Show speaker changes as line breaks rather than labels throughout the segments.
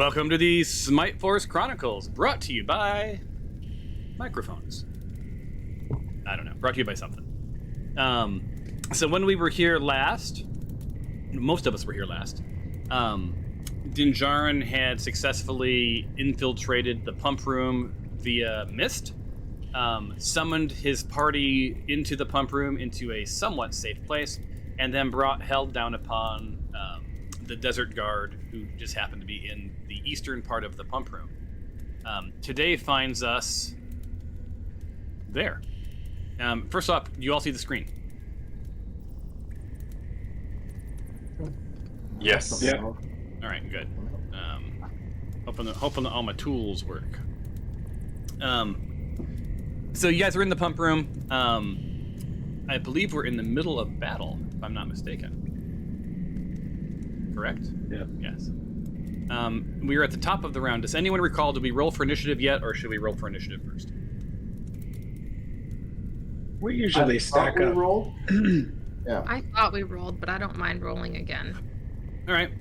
Welcome to the Smite Force Chronicles, brought to you by microphones. I don't know, brought to you by something. So when we were here last, most of us were here last, Dinjarin had successfully infiltrated the pump room via mist, summoned his party into the pump room into a somewhat safe place, and then held down upon the desert guard who just happened to be in the eastern part of the pump room. Today finds us there. First off, you all see the screen?
Yes.
Yeah.
All right, good. Hoping that all my tools work. So you guys are in the pump room. I believe we're in the middle of battle, if I'm not mistaken. Correct?
Yeah.
Yes. We are at the top of the round. Does anyone recall, did we roll for initiative yet, or should we roll for initiative first?
We usually stack up.
Rolled. Yeah.
I thought we rolled, but I don't mind rolling again.
All right.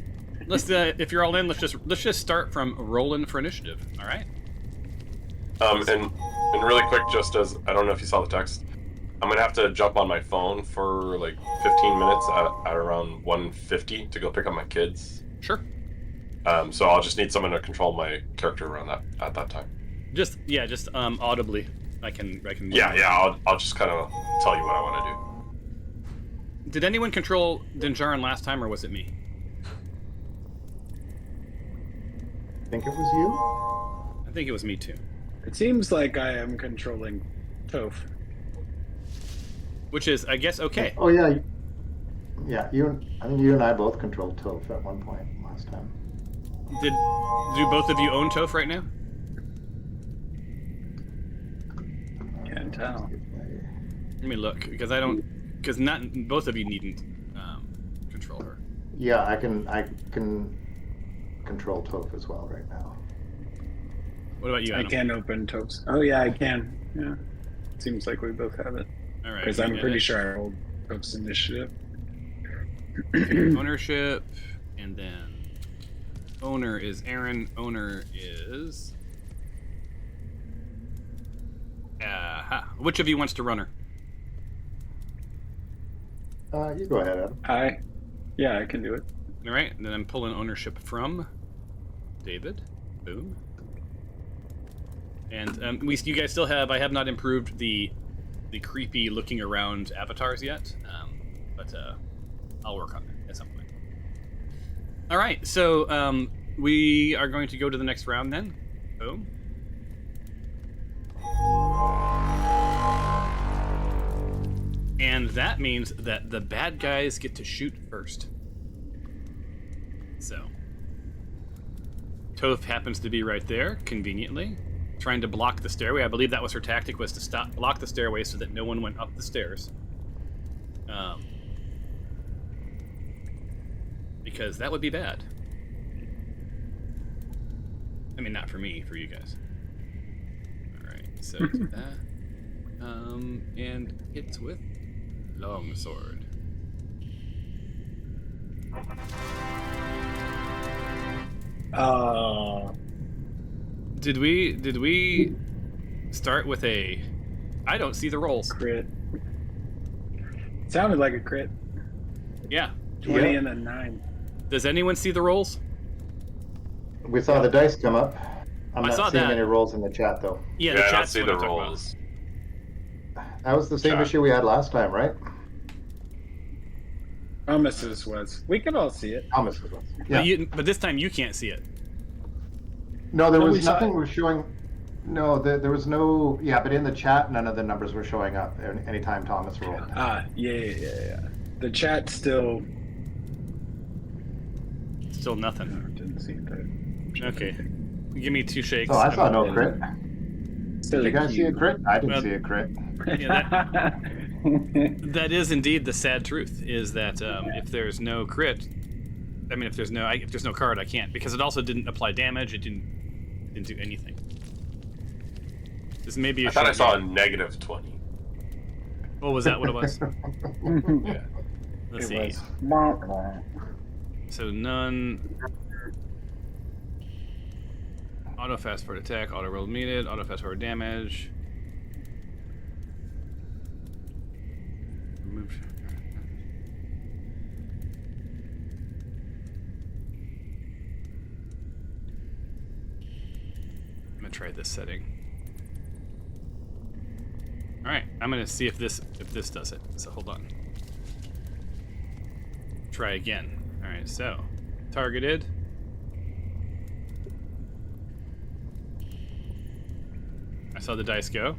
Let's. If you're all in, let's just start from rolling for initiative. All right.
And really quick, just as I don't know if you saw the text, I'm gonna have to jump on my phone for like 15 minutes at around 1:50 to go pick up my kids.
Sure.
So I'll just need someone to control my character around that at that time.
Just audibly. I can.
Yeah. I'll just kind of tell you what I want to do.
Did anyone control Dinjarin last time, or was it me?
I think it was you.
I think it was me too.
It seems like I am controlling Toph.
Which is, I guess, okay.
Oh yeah. Yeah, you and I both controlled Toph at one point last time.
Do both of you own Toph right now?
Can't tell.
Let me look, because not both of you needn't control her.
Yeah, I can control Toph as well right now.
What about you,
I
Adam?
can open Toph's. Oh yeah, I can. Yeah. Seems like we both have it.
All right.
Because I'm pretty sure I rolled Toph's initiative.
Ownership, and then owner is Aaron. Owner is. Which of you wants to run her?
You go ahead, Adam.
Yeah, I can do it.
All right, and then I'm pulling ownership from David. Boom. And you guys still have. I have not improved the creepy looking around avatars yet, but I'll work on that at some point. All right, so we are going to go to the next round then. Boom. And that means that the bad guys get to shoot first. So, Toph happens to be right there, conveniently, trying to block the stairway. I believe that was her tactic, was to block the stairway so that no one went up the stairs. Because that would be bad. I mean, not for me, for you guys. Alright, so do that. And it's with longsword. Did we start with a... I don't see the rolls.
Crit. Sounded like a crit.
Yeah.
20 and a 9.
Does anyone see the rolls?
We saw the dice come up. I'm
I
not
saw
seeing
that.
any rolls in the chat though.
Yeah,
I
the
don't
chat's
see
what
the
I'm talking about.
rolls.
That was the same
Chat.
issue we had last time, right?
Thomas's was. We could all see it.
Thomas was. Yeah.
But this time you can't see it.
No, there
No, we
was
saw
nothing
it.
was showing. No, there was no. Yeah, but in the chat, none of the numbers were showing up anytime Thomas rolled.
Yeah. The chat still.
Still nothing.
Didn't see that.
Okay. Give me 2 shakes.
Oh, I saw no crit.
Still
Did you guys see a crit? I didn't
Well,
see a crit.
Yeah, that is indeed the sad truth, is that if there's no crit, I mean, if there's no card, I can't, because it also didn't apply damage. It didn't do anything. This may be a
I thought I
short
saw a
game.
negative 20.
Oh, was that what it was?
Yeah.
Let's
It
see.
was.
So none. Auto fast forward attack, auto roll needed, auto fast forward damage. Remove. I'm gonna try this setting. All right, I'm gonna see if this does it. So hold on. Try again. All right, so targeted. I saw the dice go.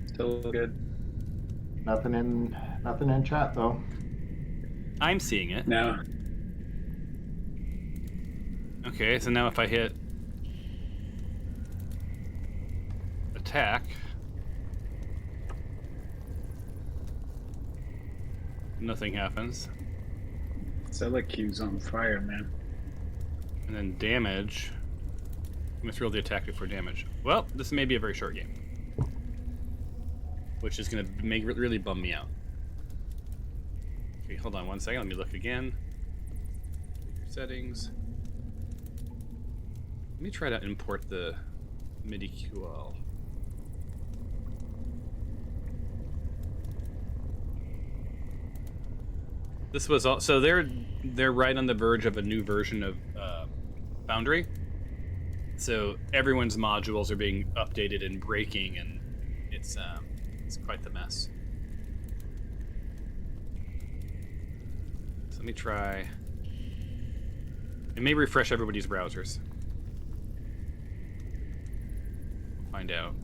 Still good.
Nothing in chat though.
I'm seeing it.
No.
Okay, so now if I hit attack, nothing happens.
Selecu's on fire, man.
And then damage. I'm gonna throw the attack before damage. Well, this may be a very short game, which is gonna really bum me out. Okay, hold on one second. Let me look again. Settings. Let me try to import the MIDI QL. This was all, so they're right on the verge of a new version of Foundry. So everyone's modules are being updated and breaking, and it's quite the mess. So let me try. It may refresh everybody's browsers. Find out.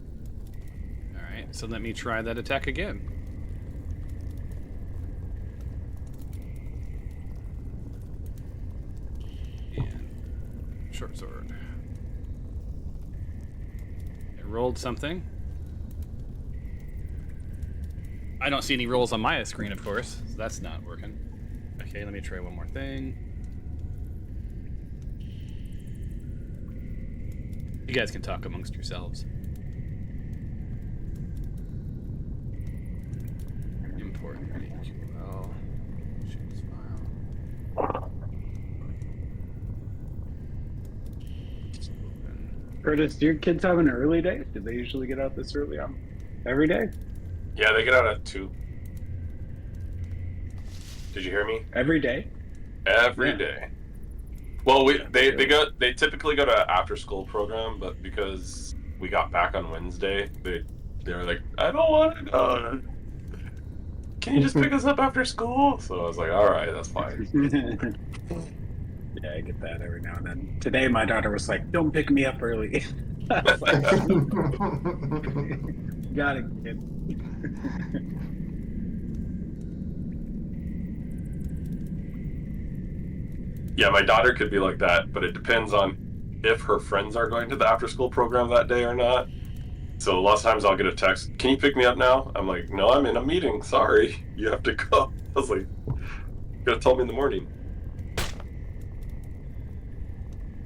All right, so let me try that attack again. And short sword. It rolled something. I don't see any rolls on my screen, of course, so that's not working. Okay, let me try one more thing. You guys can talk amongst yourselves. Import MQL. Shapes file. Open.
Curtis, do your kids have an early day? Do they usually get out this early on every day?
Yeah, they get out at 2. Did you hear me?
Every day?
Every
Yeah.
day. Well, they typically go to after school program, but because we got back on Wednesday, they were like, I don't want to go. Can you just pick us up after school? So I was like, all right, that's fine.
Yeah, I get that every now and then. Today, my daughter was like, "Don't pick me up early." I was like, got it, kid.
Yeah, my daughter could be like that, but it depends on if her friends are going to the after school program that day or not. So a lot of times I'll get a text, can you pick me up now? I'm like, no, I'm in a meeting. Sorry, you have to go. I was like, you gotta tell me in the morning.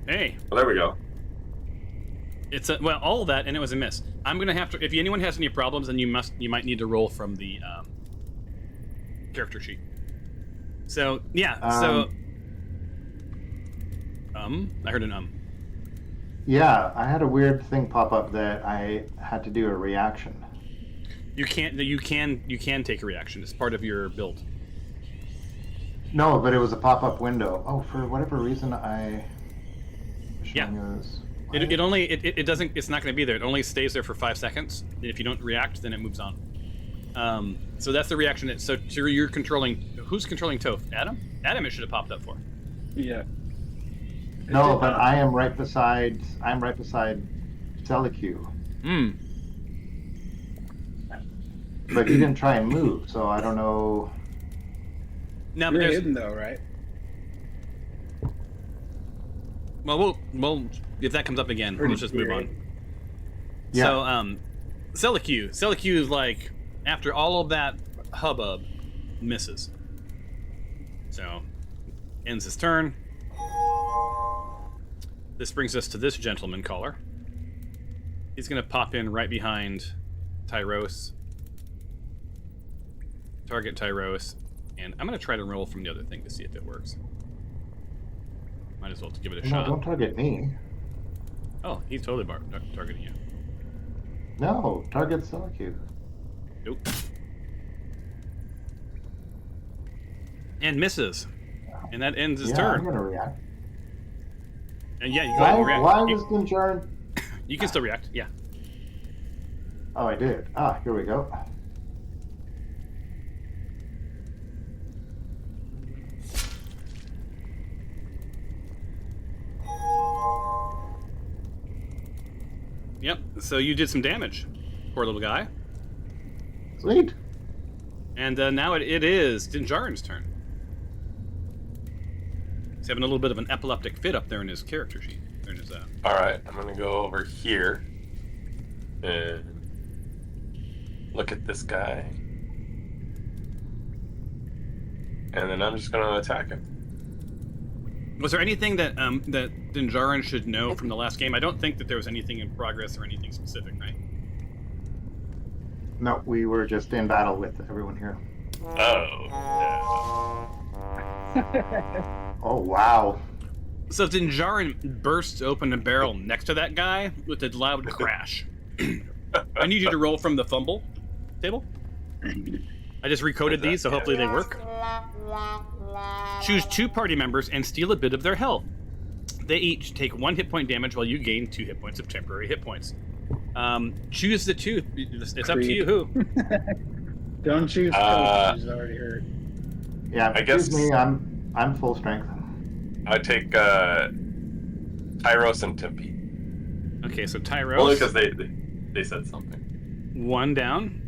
Hey,
Well, there we go.
it's a, well, all of that, and it was a miss. I'm gonna have to. If anyone has any problems, then you might need to roll from the character sheet. So yeah, I heard an
Yeah, I had a weird thing pop up that I had to do a reaction.
You can take a reaction. It's part of your build.
No, but it was a pop-up window. Oh, for whatever reason,
Yeah. It doesn't. It's not going to be there. It only stays there for 5 seconds. And if you don't react, then it moves on. So that's the reaction. So you're controlling. Who's controlling Toph? Adam? Adam, it should have popped up for.
Yeah.
No, but I am right beside. I'm right beside Selecu.
Hmm.
But he didn't try and move, so I don't know.
Now,
You're
there's,
hidden though, right?
well, if that comes up again,
Pretty
let's just move
weird.
on.
Yeah.
So, Selecu is like, after all of that hubbub, misses. So, ends his turn. This brings us to this gentleman caller. He's gonna pop in right behind Tyros. Target Tyros. And I'm gonna try to roll from the other thing to see if it works. Might as well give it a
No,
shot.
don't target me.
Oh, he's totally targeting you.
No, target Silicu.
Nope. And misses. And that ends his
Yeah,
turn.
I'm gonna react.
And yeah, you go ahead and react.
Why was Dinjarin?
You can still react, yeah.
Oh, I did. Ah, here we go.
Yep, so you did some damage. Poor little guy.
Sweet.
And now it is Dinjarin's turn. He's having a little bit of an epileptic fit up there in his character sheet. There in his,
All right, I'm gonna go over here and look at this guy, and then I'm just gonna attack him.
Was there anything that that Dinjarin should know from the last game? I don't think that there was anything in progress or anything specific, right?
No, we were just in battle with everyone here.
Oh,
Oh, wow.
So Dinjarin bursts open a barrel next to that guy with a loud crash. I need you to roll from the fumble table. I just recoded these, so hopefully they work. Choose 2 party members and steal a bit of their health. They each take 1 hit point damage while you gain 2 hit points of temporary hit points. Choose the 2. It's up to you who.
Don't choose Coach, he's already hurt.
Yeah,
I guess-
excuse me, I'm full strength.
I take Tyros and Tempe.
Okay, so
Only
Tyros,
because they said something.
1 down.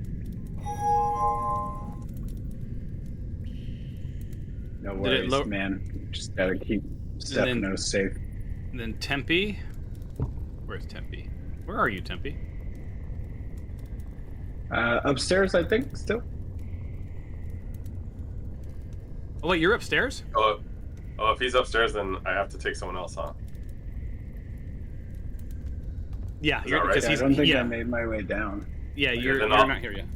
No
Did it
worries, man. Just gotta keep Stephanos safe.
And then Tempe. Where's Tempe? Where are you, Tempe?
Upstairs, I think, still.
Oh wait, you're upstairs?
Oh, if he's upstairs, then I have to take someone else, huh?
Yeah,
Is
you're
that right?
because
I
he's
don't think
yeah,
I made my way down.
yeah, you're
then I'll-
not here yet.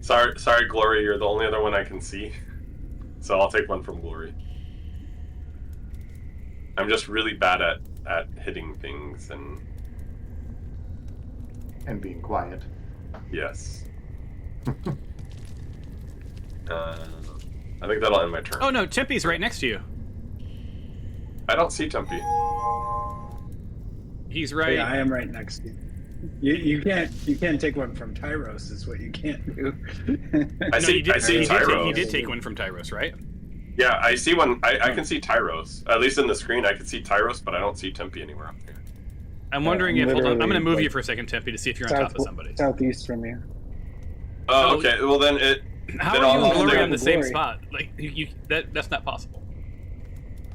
Sorry, Glory. You're the only other one I can see, so I'll take one from Glory. I'm just really bad at hitting things, and
being quiet.
yes. I think that'll end my turn.
Oh no, Tempe's right next to you.
I don't see Tempe.
He's right.
Yeah, I am right next to you. You can't take one from Tyros is what you can't do.
I see
he did
Tyros.
take one from Tyros, right?
Yeah, I see one. I can see Tyros. At least in the screen, I can see Tyros, but I don't see Tempe anywhere up here.
I'm wondering if. Hold on, I'm going to
literally,
move you
like,
for a second, Tempe, to see if you're on top of somebody.
Southeast from you.
Oh,
Oh,
okay. Well, then it.
How
then
are you
I'll
and Glory
stay-
on the same
Glory.
spot? Like that's not possible.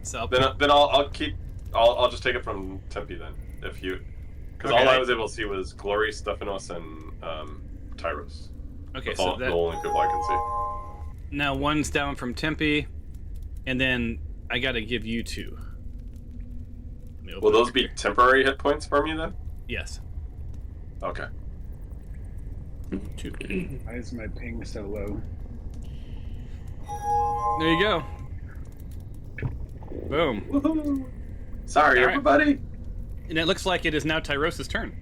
So
Then I'll just take it from Tempe then, if you, because all
Okay.
I was able to see was Glory, Stephanos, and Tyros.
okay,
That's
so
all, the only people I can see.
now one's down from Tempe, and then I got to give you 2. Let me open
Will
up
those
your
be
character.
temporary hit points for me then?
Yes.
Okay.
2.
Why is my ping so low?
There you go. Boom.
Woohoo! Sorry,
All right.
everybody.
And it looks like it is now Tyros' turn.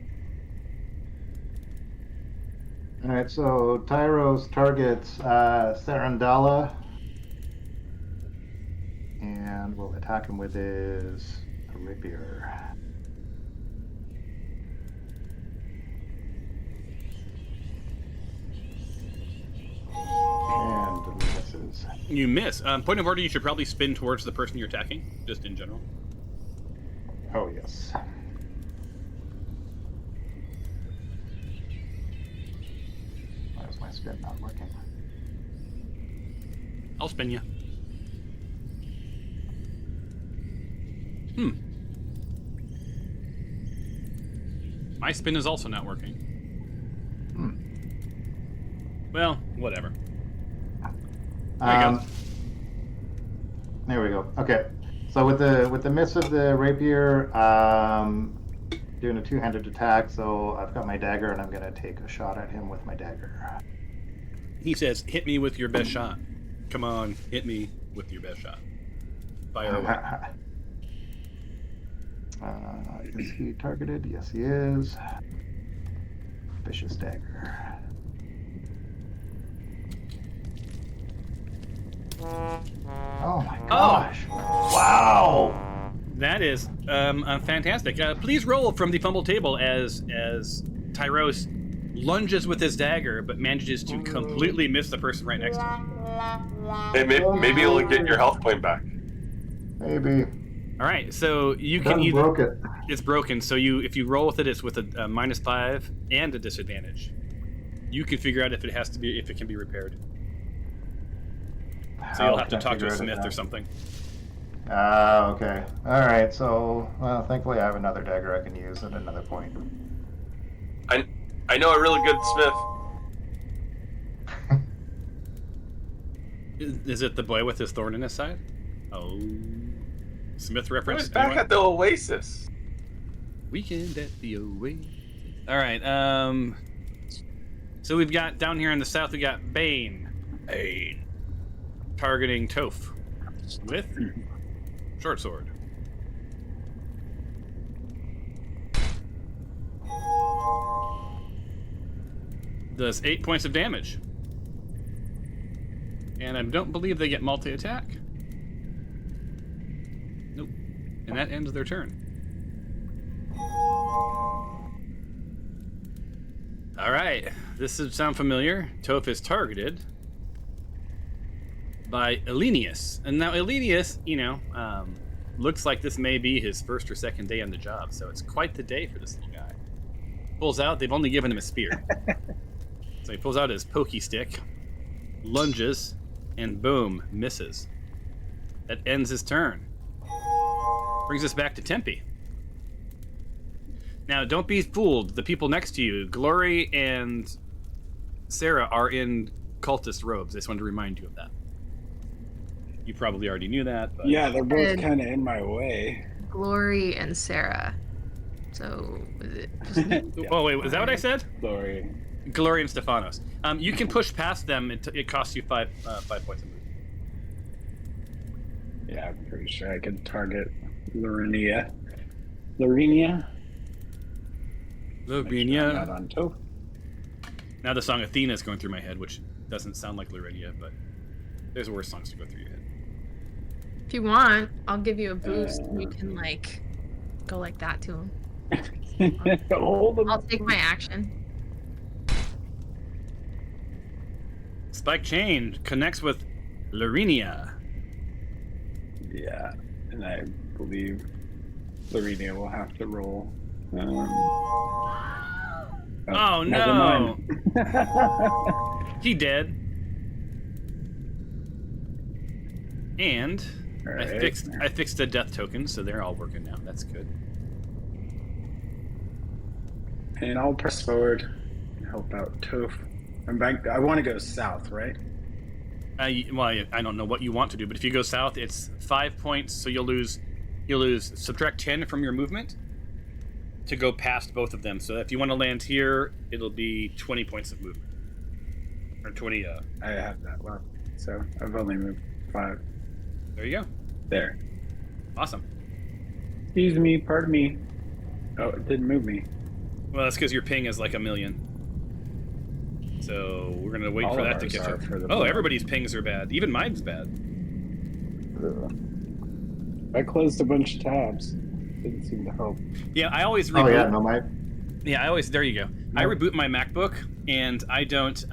All right, so Tyros targets Sarandala, and will attack him with his rapier. And misses.
You miss. Point of order, you should probably spin towards the person you're attacking, just in general.
Oh, yes. Why is my spin not working?
I'll spin you. My spin is also not working. Well, whatever. There you go.
There we go. Okay. So with the miss of the rapier, doing a 2-handed attack. So I've got my dagger, and I'm gonna take a shot at him with my dagger.
He says, hit me with your best shot. Come on, hit me with your best shot. Fire away.
Is he targeted? Yes, he is. Vicious dagger. Oh my gosh. Wow.
That is fantastic. Please roll from the fumble table as Tyros lunges with his dagger, but manages to completely miss the person right next to him.
Hey, maybe you'll get your health point back.
Maybe.
All right, so you can either
broke it.
it's broken. So if you roll with it, it's with a -5 and a disadvantage. You can figure out if it can be repaired. So you'll have to talk to a smith or something.
Okay. All right. So, well, thankfully I have another dagger I can use at another point.
I know a really good smith.
Is it the boy with his thorn in his side? Oh, Smith reference.
Back at the Oasis.
Weekend at the Oasis. All right. So we've got down here in the south. We got Bane targeting Toph with short sword. Does 8 points of damage. And I don't believe they get multi-attack. Nope. And that ends their turn. Alright. This should sound familiar. Toph is targeted by Elenius. And now Elenius, looks like this may be his first or second day on the job, so it's quite the day for this little guy. Pulls out, they've only given him a spear. So he pulls out his pokey stick, lunges, and boom, misses. That ends his turn. Brings us back to Tempe. Now, don't be fooled. The people next to you, Glory and Sarah, are in cultist robes. I just wanted to remind you of that. You probably already knew that, but...
Yeah, they're both kind of in my way.
Glory and Sarah. So, is it just...
Yeah.
Oh, wait, was that what I said?
Glory.
Glory and Stephanos. You can push past them. It costs you 5 points of movement.
Yeah, I'm pretty sure I could target Lorinia. Lorinia? Not on Toph.
Now the song Athena is going through my head, which doesn't sound like Lorinia, but there's worse songs to go through your head.
If you want, I'll give you a boost. And you can, go like that to him.
Hold him.
I'll take my action.
Spike Chain connects with Lorinia.
Yeah, and I believe Lorinia will have to roll.
Oh
never
no!
mind.
He dead. And
Right.
I fixed the death token, so they're all working now. That's good.
And I'll press forward and help out Toph. I'm back. I want to go south, right?
I don't know what you want to do, but if you go south, it's 5 points, so you'll lose subtract 10 from your movement to go past both of them. So if you want to land here, it'll be 20 points of movement. Or 20
I have that left, so I've only moved 5.
There you go.
There.
Awesome.
Excuse me, pardon me. Oh, it didn't move me.
Well, that's because your ping is like 1 million. So we're gonna wait
All
for
of
that to
ours
catch
are
up.
for the
Oh,
moment.
everybody's pings are bad. Even mine's bad.
I closed a bunch of tabs. Didn't seem to help.
Yeah, I always reboot.
Oh yeah, no, my
There you go. I reboot my MacBook, and I don't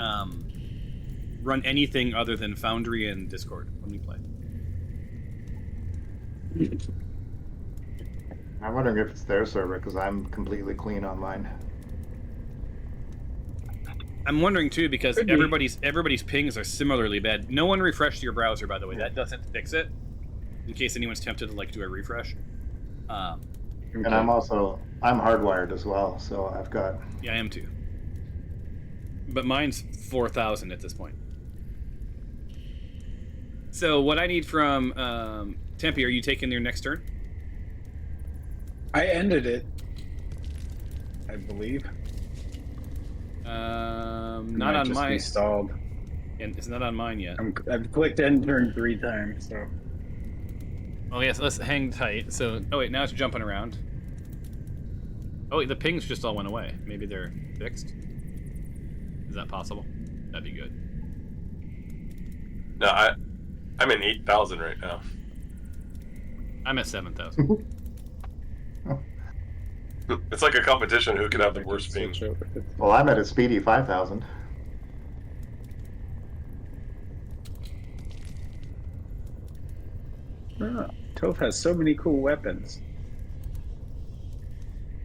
run anything other than Foundry and Discord when we play.
I'm wondering if it's their server because I'm completely clean on mine.
I'm wondering too because
Could be.
everybody's pings are similarly bad. No one refreshed your browser, by the way. That doesn't fix it. In case anyone's tempted to do a refresh.
And I'm hardwired as well, so I've got.
Yeah, I am too. But mine's 4,000 at this point. So what I need from Tempe, are you taking your next turn?
I ended it, I believe.
Not on my.
Stalled.
And it's not on mine yet.
I've clicked end turn 3 times, so.
Oh yes, let's hang tight. So, oh wait, now it's jumping around. Oh, the pings just all went away. Maybe they're fixed. Is that possible? That'd be good.
No, I'm in 8,000 right now.
I'm at 7,000.
It's like a competition. Who could have the worst ping?
Switch over.
Well, I'm at a speedy 5,000.
Oh, Toph has so many cool weapons.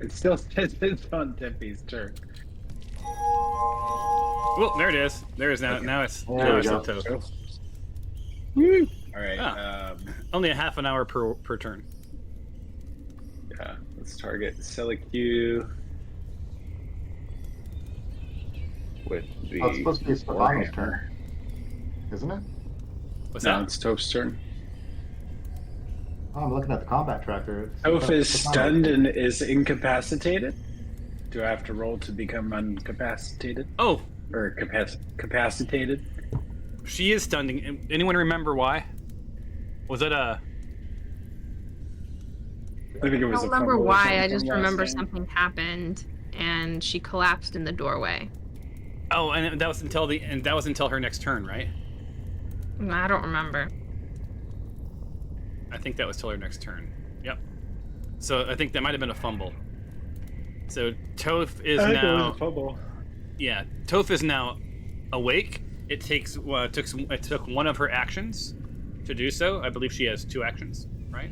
It still says it's on Tempe's turn.
Well, there it is. There it is now.
Okay.
Now it's
There
now
we
it's
go.
up to
Woo! All right.
Ah. only a half an hour per turn.
Yeah. Let's target Selicu with the.
Oh, it's supposed to be Stefano's
Warhammer.
turn, isn't it?
What's
No,
that?
it's Toph's turn.
Oh, I'm looking at the combat tracker. It's
Toph is
Stefano's
stunned
turn.
and is incapacitated. Do I have to roll to become incapacitated
Oh,
or capacitated?
she is stunned. Anyone remember why? Was it a?
I think it
I
was.
don't
a
remember
fumble or
why.
something
I
from
just
last
remember
game.
something happened and she collapsed in the doorway.
Oh, and that was until her next turn, right?
I don't remember.
I think that was till her next turn. Yep. So I think that might have been a fumble. So Toph is
I think it was
now.
a fumble.
Yeah, Toph is now awake. It took one of her actions to do so. I believe she has 2 actions, right?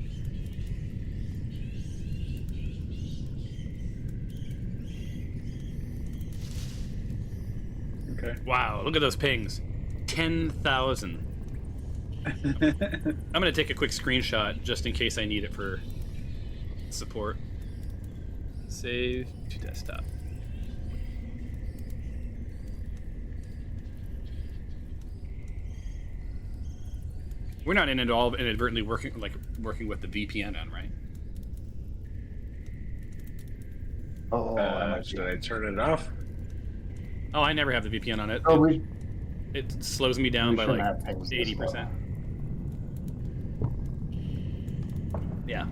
Okay.
Wow, look at those pings. 10,000. I'm gonna take a quick screenshot just in case I need it for support. Save to desktop. We're not inadvertently working with the VPN on, right?
Oh, I might
Should I turn it off?
Oh, I never have the VPN on it.
Oh, we
It slows me down by
shouldn't
like
have pings this
80%. Yeah.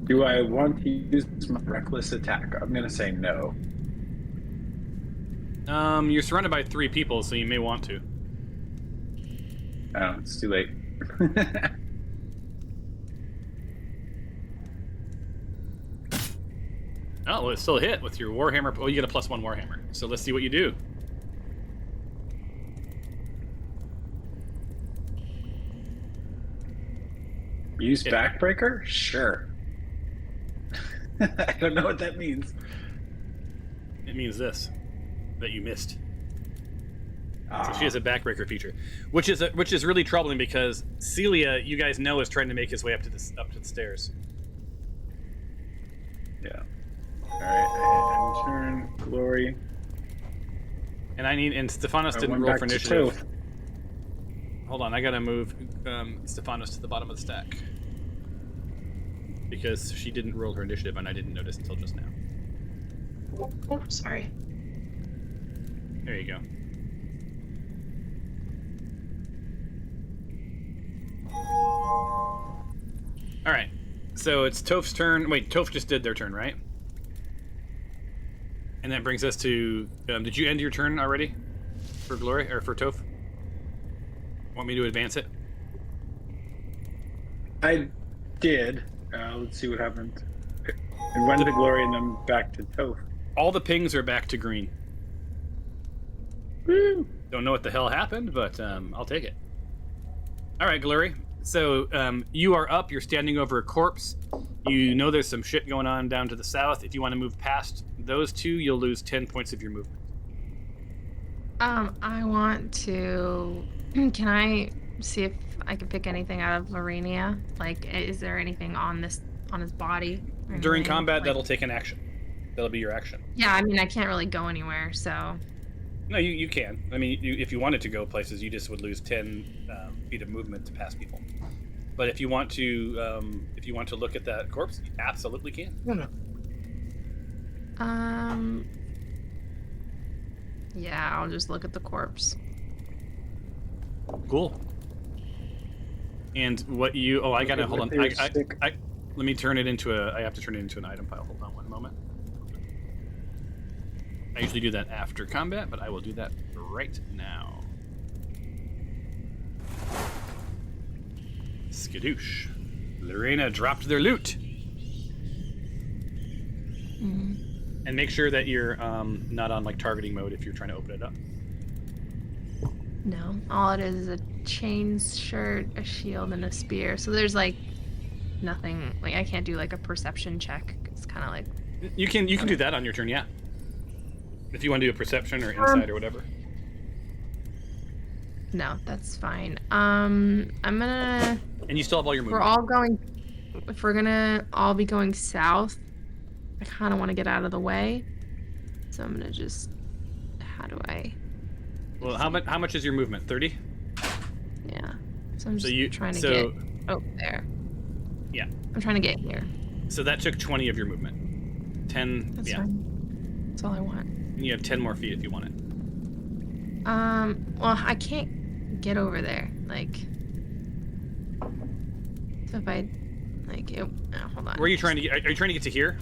Do I want to use my reckless attack? I'm gonna say no.
You're surrounded by 3 people, so you may want to.
Oh, it's too late.
Oh, well, it still hit with your Warhammer. Oh, you get a +1 Warhammer. So let's see what you do.
Use
Yeah.
backbreaker? Sure. I don't know what that means.
It means this, that you missed.
Ah,
So she has a backbreaker feature, which is really troubling because Celia, you guys know, is trying to make his way up to the stairs.
yeah. All right. End turn. Glory.
And Stephanos
I
didn't
went
roll
back
for
to
initiative.
Toph.
Hold on, I gotta move Stephanos to the bottom of the stack because she didn't roll her initiative, and I didn't notice until just now.
Oh, sorry.
There you go. All right, so it's Toph's turn. Wait, Toph just did their turn, right? And that brings us to. Did you end your turn already for Glory or for Toph? Want me to advance it?
I did. Let's see what happened. And went to Glory and then back to Toph.
All the pings are back to green.
Woo!
Don't know what the hell happened, but I'll take it. All right, Glory. So you are up. You're standing over a corpse. You know there's some shit going on down to the south. If you want to move past those 2, you'll lose 10 points of your movement.
I want to. Can I see if I can pick anything out of Lorenia? Like, is there anything on his body? or
During
anything?
combat,
Like-
that'll take an action. That'll be your action.
Yeah, I mean, I can't really go anywhere, so.
No, you can. I mean, if you wanted to go places, you just would lose 10 feet of movement to pass people. But if you want to look at that corpse, you absolutely can.
Yeah, I'll just look at the corpse.
Cool. And what you? Oh, I gotta hold on.
With your stick.
Let me turn it into a. I have to turn it into an item pile. Hold on one moment. I usually do that after combat, but I will do that right now. Skadoosh. Lorena dropped their loot. And make sure that you're not on like targeting mode if you're trying to open it up.
No, all it is a chains shirt, a shield, and a spear. So there's like nothing. Like I can't do like a perception check. It's kind of like.
You can do that on your turn, yeah. If you want to do a perception or insight or whatever.
No, that's fine. I'm gonna.
And you still have all your movement.
We're all going. If we're gonna all be going south, I kind of want to get out of the way. So I'm gonna just. How do I?
Well, how much is your movement? 30?
Yeah. So I'm just trying to
so,
get. Oh, there.
Yeah.
I'm trying to get here.
So that took 20 of your movement. 10.
That's
yeah.
fine. That's all I want.
And you have 10 more feet if you want it.
Well, I can't get over there. Like, so if I, like, hold on.
Where are you trying to get? Are you trying to get to here?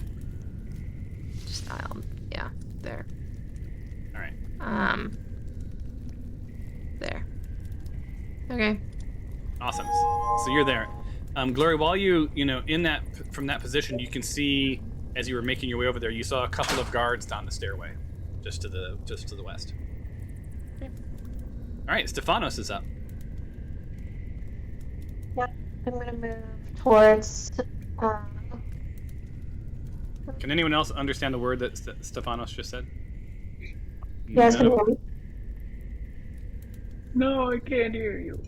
Just, yeah, there.
All right.
There. Okay.
Awesome. So you're there. Glory, while you know, from that position, you can see as you were making your way over there, you saw a couple of guards down the stairway, just to the west.
Okay.
All right, Stefanos is up.
Yep, I'm gonna move towards.
Can anyone else understand the word that Stefanos just said?
You guys can hear me?
No, I can't hear you.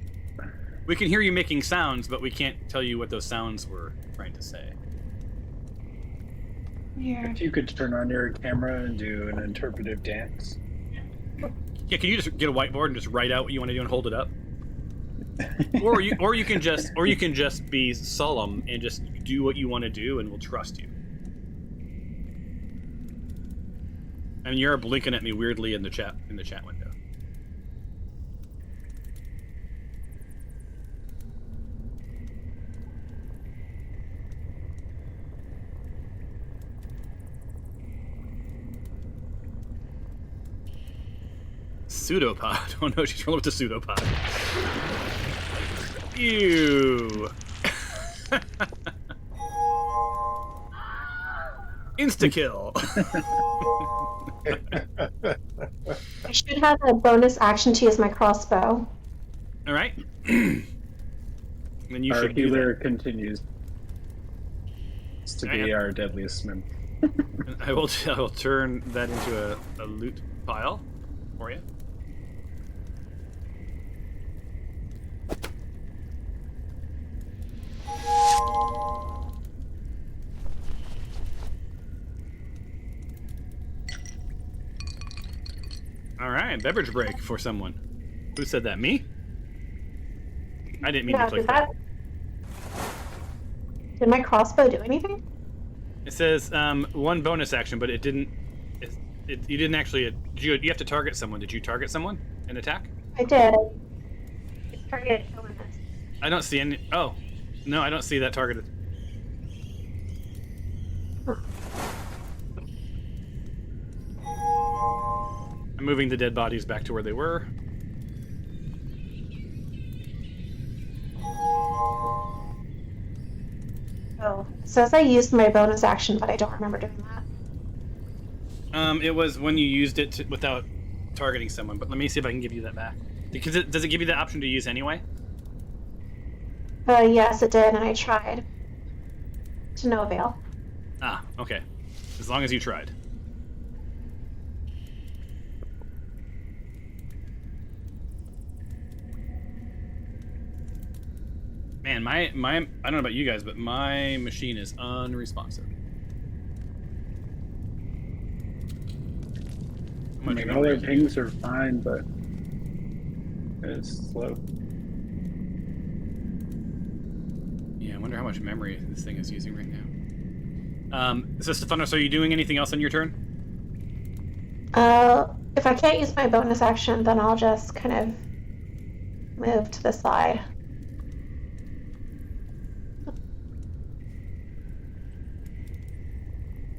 We can hear you making sounds, but we can't tell you what those sounds were trying to say.
Here.
If you could turn on your camera and do an interpretive dance.
Yeah, can you just get a whiteboard and just write out what you want to do and hold it up? or you can just be solemn and just do what you want to do, and we'll trust you. I mean, you're blinking at me weirdly in the chat window. Pseudopod. Oh no, she's rolling with the pseudopod. Ew. Insta-kill.
I should have a bonus action to use my crossbow.
All right. Then you
Our
should do
healer
that.
continues to be our deadliest man.
I will turn that into a loot pile for you. All right, beverage break for someone. Who said that? Me? I didn't mean to click that.
Did my crossbow do anything?
It says one bonus action, but it didn't. You didn't actually. You have to target someone. Did you target someone and attack?
I did. It's targeted killing us.
I don't see any. Oh, no, I don't see that targeted. I'm moving the dead bodies back to where they were.
Oh, it says I used my bonus action, but I don't remember doing that.
It was when you used it without targeting someone, but let me see if I can give you that back. Because does it give you the option to use anyway?
Yes, it did, and I tried. To no avail.
Ah, okay. As long as you tried. Man, my I don't know about you guys, but my machine is unresponsive.
I mean, all their pings are fine, but it's slow.
Yeah, I wonder how much memory this thing is using right now. So Stefanos, are you doing anything else on your turn?
If I can't use my bonus action, then I'll just kind of move to the side.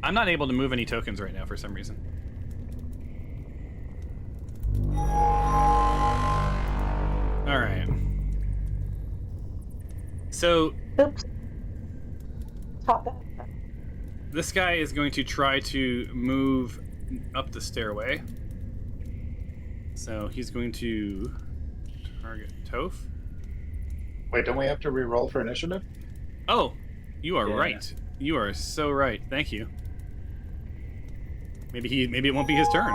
I'm not able to move any tokens right now for some reason. All right. So
Oops. Top it.
this guy is going to try to move up the stairway. So he's going to target Toph.
Wait, don't we have to re-roll for initiative?
Oh, you are
Yeah.
right. You are so right. Thank you. Maybe it won't be his turn.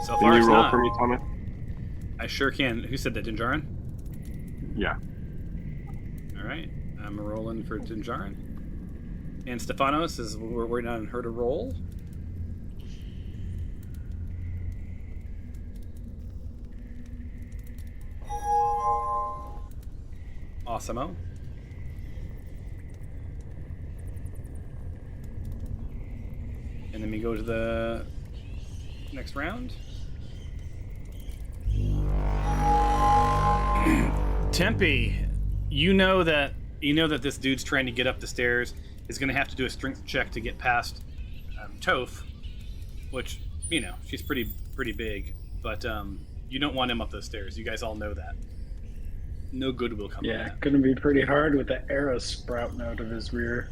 So
Can
far,
you
it's
roll
not.
for me, Tommy?
I sure can. Who said that, Dinjarin?
Yeah.
All right, I'm rolling for Dinjarin. And Stefanos is we're waiting on her to roll. Awesome-o. And then we go to the next round. Tempe, you know that this dude's trying to get up the stairs. Is going to have to do a strength check to get past Toph, which she's pretty big, but you don't want him up those stairs. You guys all know that. No good will come of
Yeah,
that.
gonna be pretty hard with the arrow sprouting out of his rear.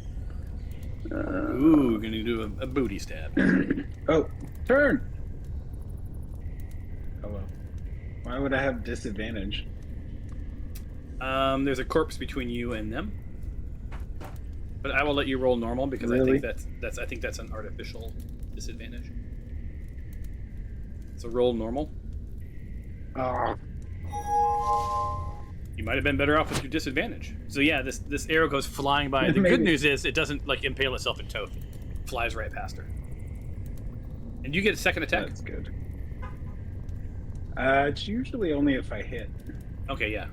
Ooh, gonna do a booty stab.
Oh, turn! Oh well. Why would I have disadvantage?
There's a corpse between you and them, but I will let you roll normal because
Really?
I think that's an artificial disadvantage. So roll normal.
Oh,
You might have been better off with your disadvantage. So yeah, this arrow goes flying by. The good
Maybe.
news is it doesn't impale itself in Toph. It flies right past her. And you get a second attack.
that's good. It's usually only if I hit.
Okay, yeah.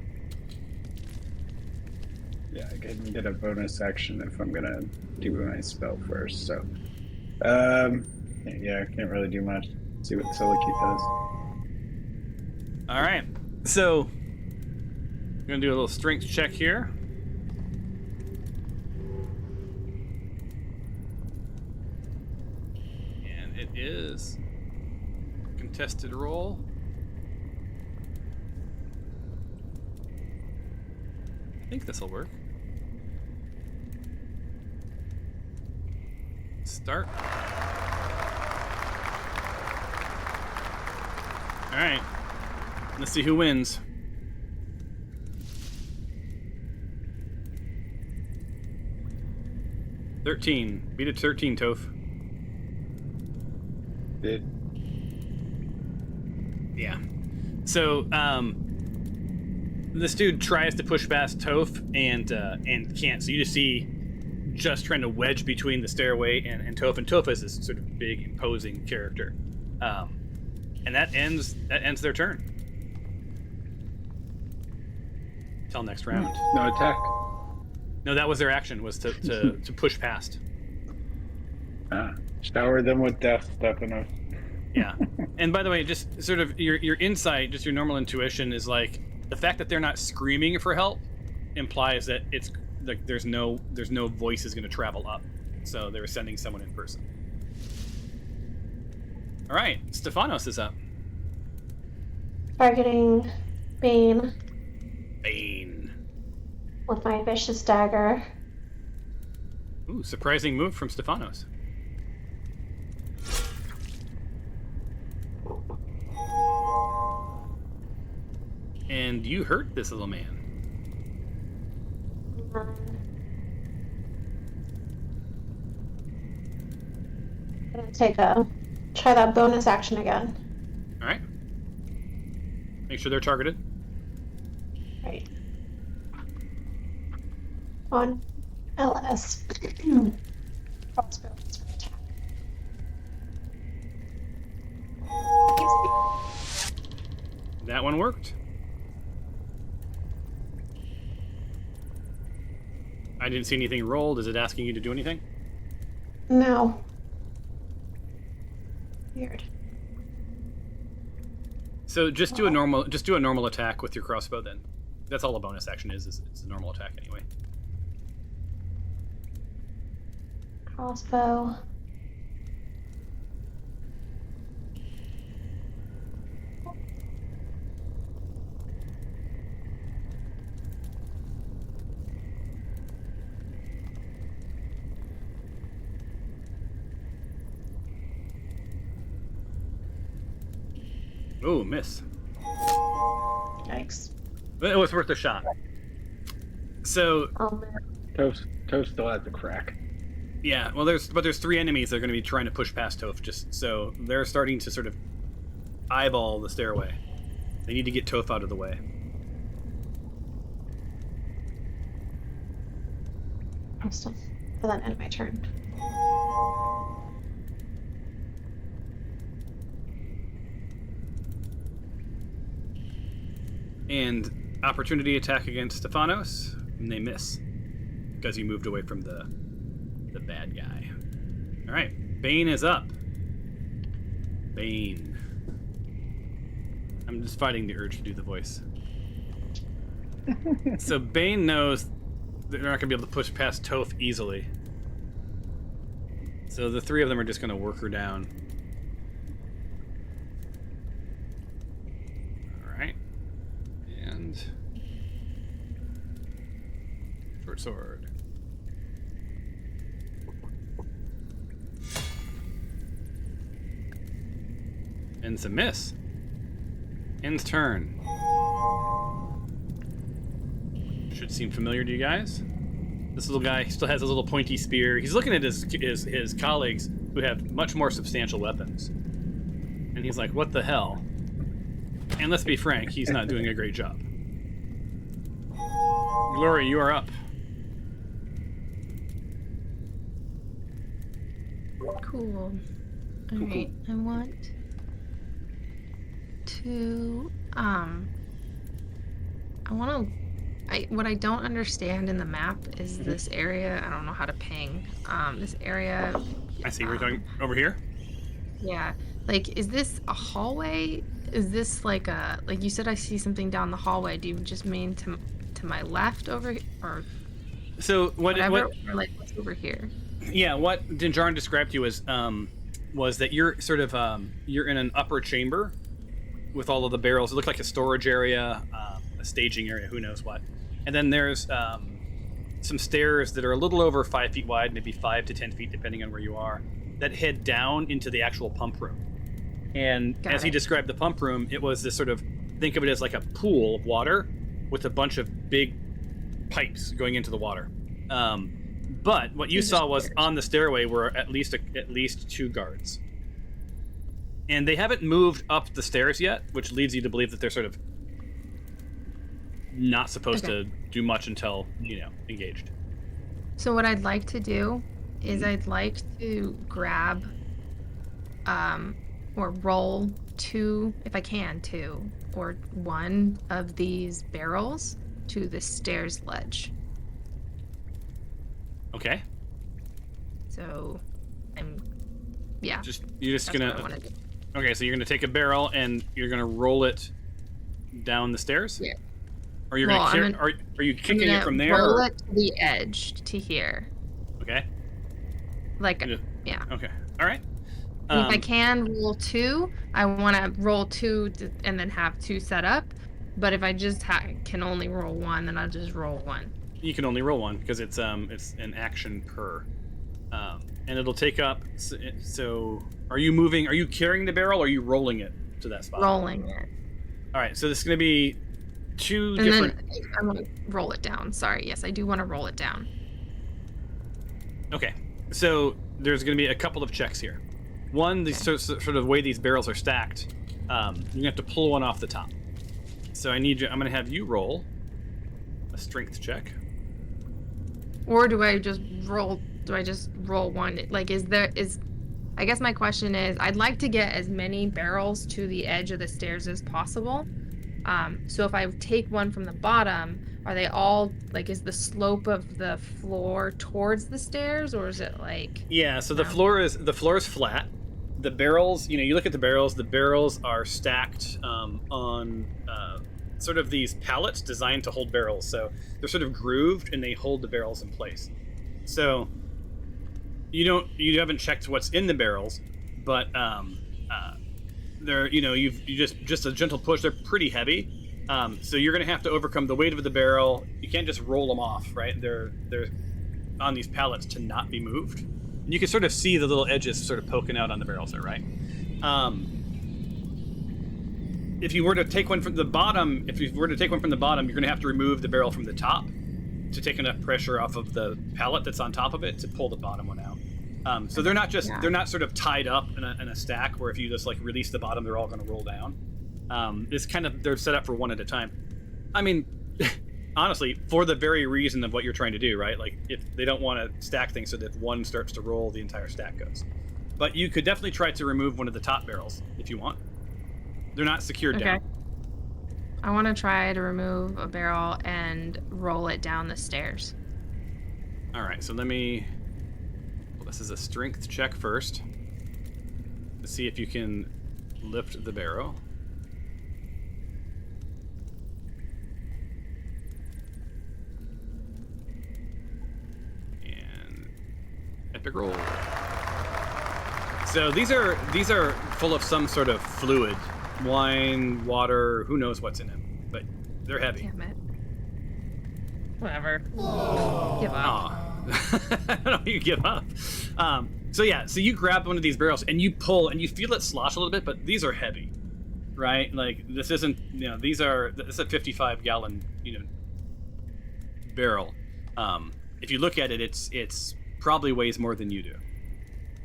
Yeah, I can get a bonus action if I'm gonna do my spell first. So, yeah, I can't really do much. See what Silikey does.
All right. So I'm gonna do a little strength check here. And it is a contested roll. I think this will work. Start. All right. Let's see who wins. Beat it 13, Toph.
Did
Yeah. So, this dude tries to push past Toph and can't. So you just trying to wedge between the stairway and Toph. And Toph is this sort of big, imposing character. And that ends their turn. Till next round.
no attack.
No, that was their action, was to push past.
Shower them with death, Stefano.
Yeah. And by the way, just sort of your insight, just your normal intuition is like the fact that they're not screaming for help implies that it's like there's no voice is going to travel up. So they were sending someone in person. All right, Stefanos is up.
Targeting Bane
Bane.
with my vicious dagger.
Ooh, surprising move from Stefanos. And you hurt this little man.
I'm gonna try that bonus action again.
All right. Make sure they're targeted.
Right. On LS. Crossbow for attack.
That one worked. I didn't see anything rolled. Is it asking you to do anything?
No. Weird.
So just do a normal attack with your crossbow then. That's all a bonus action is it's a normal attack anyway.
Crossbow.
Ooh, miss.
Yikes.
But it was worth a shot. So
Oh man.
Toast still has the crack.
yeah, well, there's 3 enemies that are going to be trying to push past Toph. Just so they're starting to sort of eyeball the stairway. They need to get Toph out of the way.
Awesome. And then end my turn.
And opportunity attack against Stephanos, and they miss because you moved away from the bad guy. All right, Bane is up. Bane. I'm just fighting the urge to do the voice. So Bane knows they're not going to be able to push past Toph easily. So the 3 of them are just going to work her down. All right. And short sword. Ends a miss. End's turn. Should seem familiar to you guys. This little guy still has his little pointy spear. He's looking at his colleagues who have much more substantial weapons. And he's like, what the hell? And let's be frank, he's not doing a great job. Glory, you are up.
Cool. Alright, I want to what I don't understand in the map is this area. I don't know how to ping. This area.
I see we're going over here.
Yeah. Like, is this a hallway? Is this like you said I see something down the hallway. Do you just mean to my left over or
So
whatever, or like what's over here?
Yeah, what Dinjarin described to you was that you're sort of you're in an upper chamber with all of the barrels. It looked like a storage area, a staging area, who knows what. And then there's some stairs that are a little over 5 feet wide, maybe 5 to 10 feet, depending on where you are, that head down into the actual pump room. And as he described the pump room, it was this sort of, think of it as like a pool of water with a bunch of big pipes going into the water. But what you saw was on the stairway were at least 2 guards. And they haven't moved up the stairs yet, which leads you to believe that they're sort of not supposed to do much until, engaged.
So what I'd like to do is I'd like to grab or roll 2, if I can, 2 or 1 of these barrels to the stairs ledge.
Okay.
So you're just
that's
gonna.
What I wanna do. Okay, so you're gonna take a barrel and you're gonna roll it down the stairs.
Yeah.
Or you're are you kicking it from there?
Roll it to the edge to here.
Okay.
Yeah.
Okay. All right.
And if I can roll 2, I want to roll 2 and then have 2 set up. But if I just can only roll 1, then I'll just roll 1.
You can only roll 1 because it's an action per, and it'll take up. So, are you moving? Are you carrying the barrel? Or are you rolling it to that spot?
Rolling it.
All right. So this is going to be 2
and
different.
Then I'm going to roll it down. Sorry. Yes, I do want to roll it down.
Okay. So there's going to be a couple of checks here. One, the sort of way these barrels are stacked, you're going to have to pull one off the top. So I'm going to have you roll a strength check.
Or do I just roll 1? Like, I guess my question is, I'd like to get as many barrels to the edge of the stairs as possible. So if I take one from the bottom, are they all, like, is the slope of the floor towards the stairs, or is it like...
Yeah, so the floor is flat. The barrels, you look at the barrels are stacked on sort of these pallets designed to hold barrels. So they're sort of grooved and they hold the barrels in place. So you haven't checked what's in the barrels, but they're, you just a gentle push. They're pretty heavy. So you're going to have to overcome the weight of the barrel. You can't just roll them off, right? They're on these pallets to not be moved. And you can sort of see the little edges sort of poking out on the barrels there, right? If you were to take one from the bottom, you're going to have to remove the barrel from the top to take enough pressure off of the pallet that's on top of it to pull the bottom one out. So they're not sort of tied up in a stack where if you just like release the bottom, they're all going to roll down. They're set up for one at a time. I mean, honestly, for the very reason of what you're trying to do, right? Like if they don't want to stack things so that if one starts to roll, the entire stack goes. But you could definitely try to remove one of the top barrels if you want. They're not secured down.
I want to try to remove a barrel and roll it down the stairs.
All right, so this is a strength check first to see if you can lift the barrel. And epic roll. So these are full of some sort of fluid. Wine, water, who knows what's in them, but they're heavy.
Damn it. Whatever. Give up.
I don't know, you give up. So you grab one of these barrels and you pull and you feel it slosh a little bit, but these are heavy, right? Like this isn't, this is a 55-gallon, barrel. If you look at it, it's probably weighs more than you do.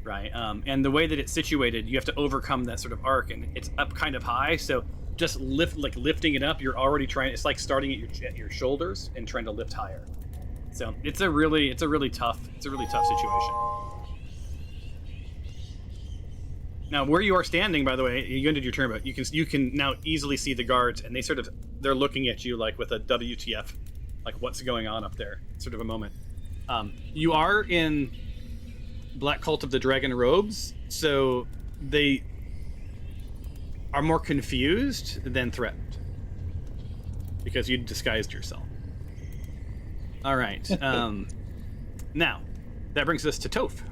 Right, and the way that it's situated, you have to overcome that sort of arc, and it's up kind of high. So just lifting it up, you're already trying. It's like starting at your shoulders and trying to lift higher. So it's a really tough situation. Now, where you are standing, by the way, you ended your turn, but you can now easily see the guards, and they're looking at you like with a WTF, like what's going on up there, sort of a moment. You are in Black Cult of the Dragon robes, so they are more confused than threatened because you disguised yourself. All right. Now, that brings us to Toph.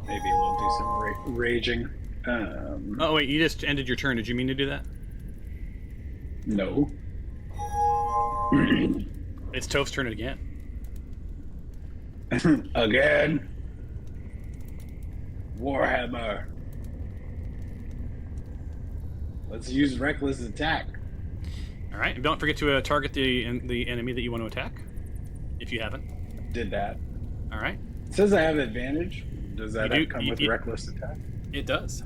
Maybe we'll do some raging.
Oh wait, you just ended your turn. Did you mean to do that?
No.
It's Toph's turn again.
Again. Warhammer. Let's use reckless attack.
All right, and don't forget to target the enemy that you want to attack, if you haven't.
Did that.
All right.
It says I have advantage. Does that come with reckless attack?
It does.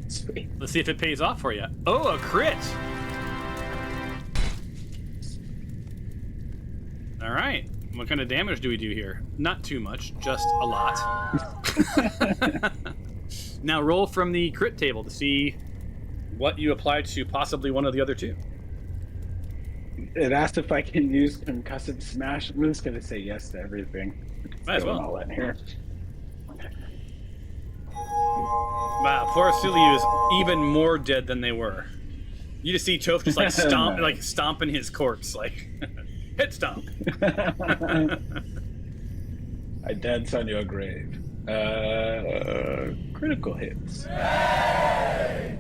Sweet.
Let's see if it pays off for you. Oh, a crit! All right. What kind of damage do we do here? Not too much, just a lot. Now roll from the crit table to see what you applied to possibly one of the other two.
It asked if I can use concussive smash. I'm just going to say yes to everything.
Might as well.
All in here.
Wow, poor Ciliu is even more dead than they were. You just see Toph just like stomping his corpse, like hit stomp.
I dance on your grave. Critical hits.
That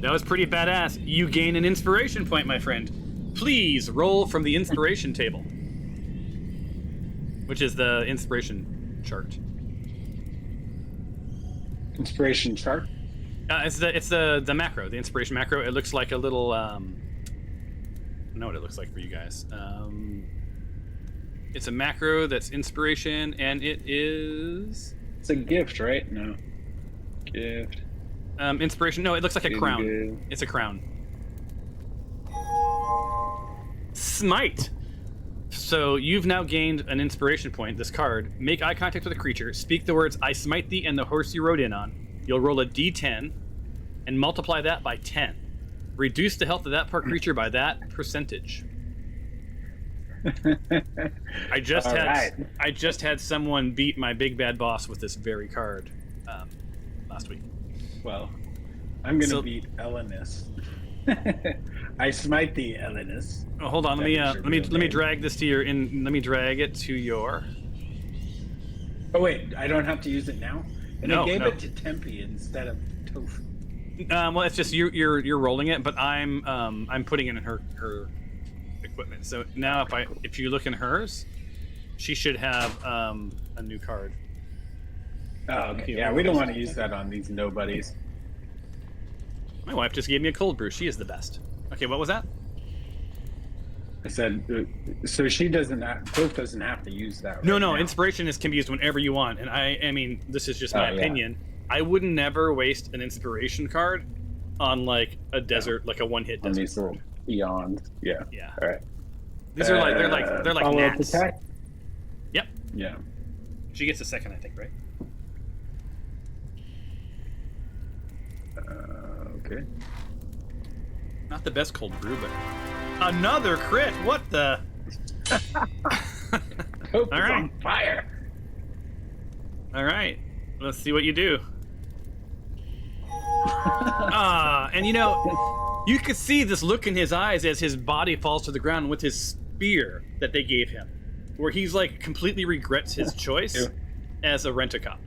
was pretty badass. You gain an inspiration point, my friend. Please roll from the inspiration table, which is the inspiration chart.
Inspiration chart?
It's the macro, the inspiration macro. It looks like a little. I don't know what it looks like for you guys. It's a macro that's inspiration, and it is.
It's a gift, right? No. Gift.
Inspiration. No, it looks like a crown. It's a crown. Smite. So you've now gained an inspiration point. This card. Make eye contact with a creature. Speak the words "I smite thee" and the horse you rode in on. You'll roll a d10 and multiply that by 10. Reduce the health of that part creature by that percentage. I just had someone beat my big bad boss with this very card last week.
Well, I'm gonna
So-
beat Elenis. I smite the Elenis.
Oh, hold on.
That
Let
is your
me
real name.
drag this to your in. Let me drag it to your.
Oh wait, I don't have to use it now. And
No,
I gave
no.
it to Tempe instead of Tofu.
Well, it's just you're rolling it, but I'm putting it in her equipment. So now if you look in hers, she should have a new card.
Oh, okay. Yeah, we don't want to use that on these nobodies.
My wife just gave me a cold brew. She is the best. Okay, what was that?
I said, so she doesn't have, Toph doesn't have to use that.
No,
right
no.
now.
Inspiration can be used whenever you want, and I mean, this is just my
Oh, yeah.
opinion. I would never waste an inspiration card on like a desert, like a one-hit
On
desert.
these little eons. Yeah.
Yeah.
All right.
These are like they're like
follow-up
gnats.
attack?
Yep.
Yeah.
She gets a second, I think, right?
Okay.
Not the best cold brew, but another crit. What the?
Toph is
right.
on fire.
All right, let's see what you do. And you could see this look in his eyes as his body falls to the ground with his spear that they gave him, where he's like completely regrets his choice as a rent-a-cop.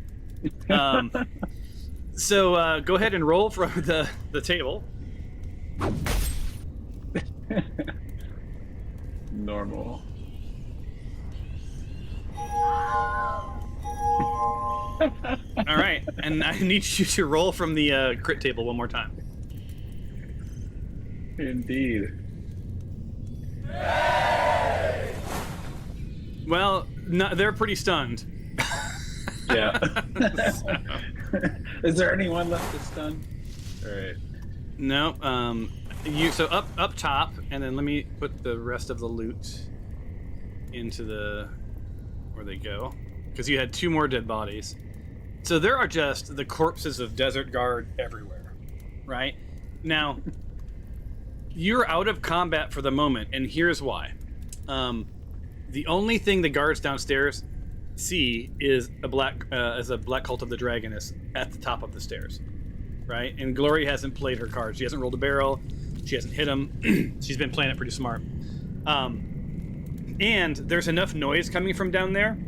So go ahead and roll from the table.
Normal.
All right, and I need you to roll from the crit table one more time.
Indeed.
Well, no, they're pretty stunned.
Yeah. Is there anyone left to stun? All right.
No, so up top, and then let me put the rest of the loot into where they go, because you had 2 more dead bodies. So there are just the corpses of Desert Guard everywhere, right? Now, you're out of combat for the moment, and here's why. The only thing the guards downstairs see is a black cult of the dragoness at the top of the stairs, right? And Glory hasn't played her cards. She hasn't rolled a barrel. She hasn't hit him. She's been playing it pretty smart. And there's enough noise coming from down there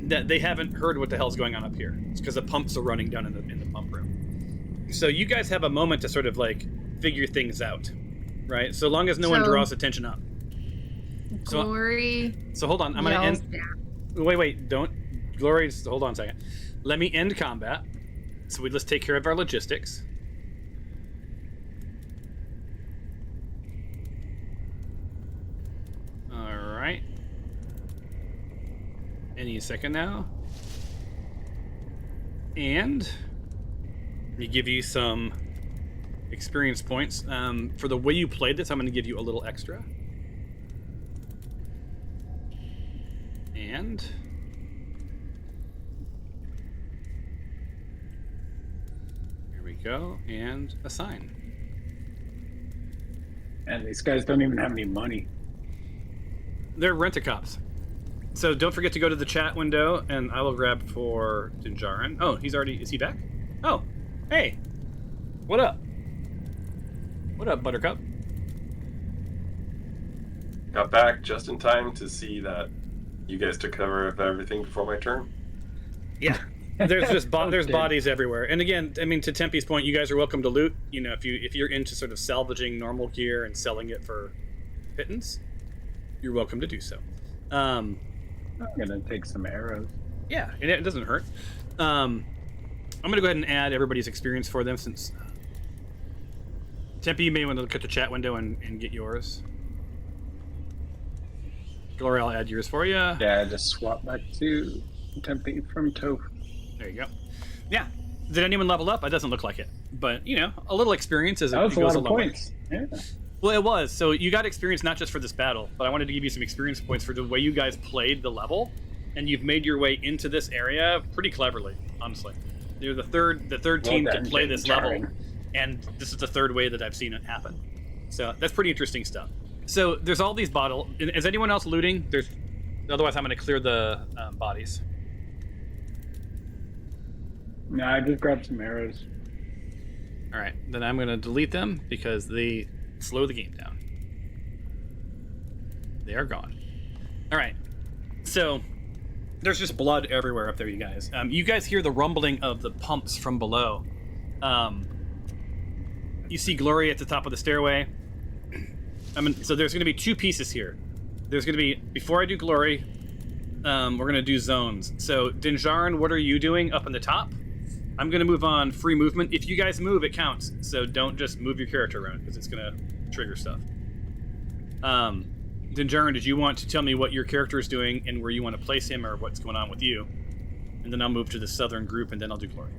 that they haven't heard what the hell's going on up here. It's because the pumps are running down in the pump room. So you guys have a moment to sort of like figure things out, right? So long as no one
So-
draws attention up.
Glory.
So hold on, I'm gonna
yells
end.
down.
Wait, don't. Glory, hold on a second. Let me end combat. So let's take care of our logistics. All right. Any second now. And we give you some experience points. For the way you played this, I'm going to give you a little extra. And here we go, and assign.
And these guys don't even have any money.
They're rent-a-cops. So don't forget to go to the chat window, and I will grab for Dinjarin. Oh, is he back? Oh, hey. What up? What up, Buttercup?
Got back just in time to see that you guys took cover of everything before my turn.
Yeah. There's just there's
Okay.
bodies everywhere. And again, I mean, to Tempe's point, you guys are welcome to loot. You know, if you're into sort of salvaging normal gear and selling it for pittance, you're welcome to do so.
I'm gonna take some arrows.
Yeah, it doesn't hurt. I'm gonna go ahead and add everybody's experience for them, since Tempe, you may want to look at the chat window and get yours. Glory, I'll add yours for you.
Yeah, just swap back to Tempe from Toph.
There you go. Yeah. Did anyone level up? It doesn't look like it, but a little experience is
That was
it
a
goes
lot of
long way.
points. Yeah.
Well, it was. So you got experience not just for this battle, but I wanted to give you some experience points for the way you guys played the level, and you've made your way into this area pretty cleverly, honestly. You're the third team to
done,
play this
Jaren.
level, and this is the third way that I've seen it happen. So that's pretty interesting stuff. So there's all these bottles. Is anyone else looting? Otherwise I'm going to clear the bodies.
No, I just grabbed some arrows.
All right, then I'm going to delete them because they slow the game down. They are gone. All right, so there's just blood everywhere up there, you guys. You guys hear the rumbling of the pumps from below. You see Glory at the top of the stairway. So there's going to be two pieces here. There's going to be, before I do Glory, we're going to do zones. So, Dinjarin, what are you doing up on the top? I'm going to move on free movement. If you guys move, it counts. So don't just move your character around because it's going to trigger stuff. Dinjarin, did you want to tell me what your character is doing and where you want to place him or what's going on with you? And then I'll move to the southern group and then I'll do Glory.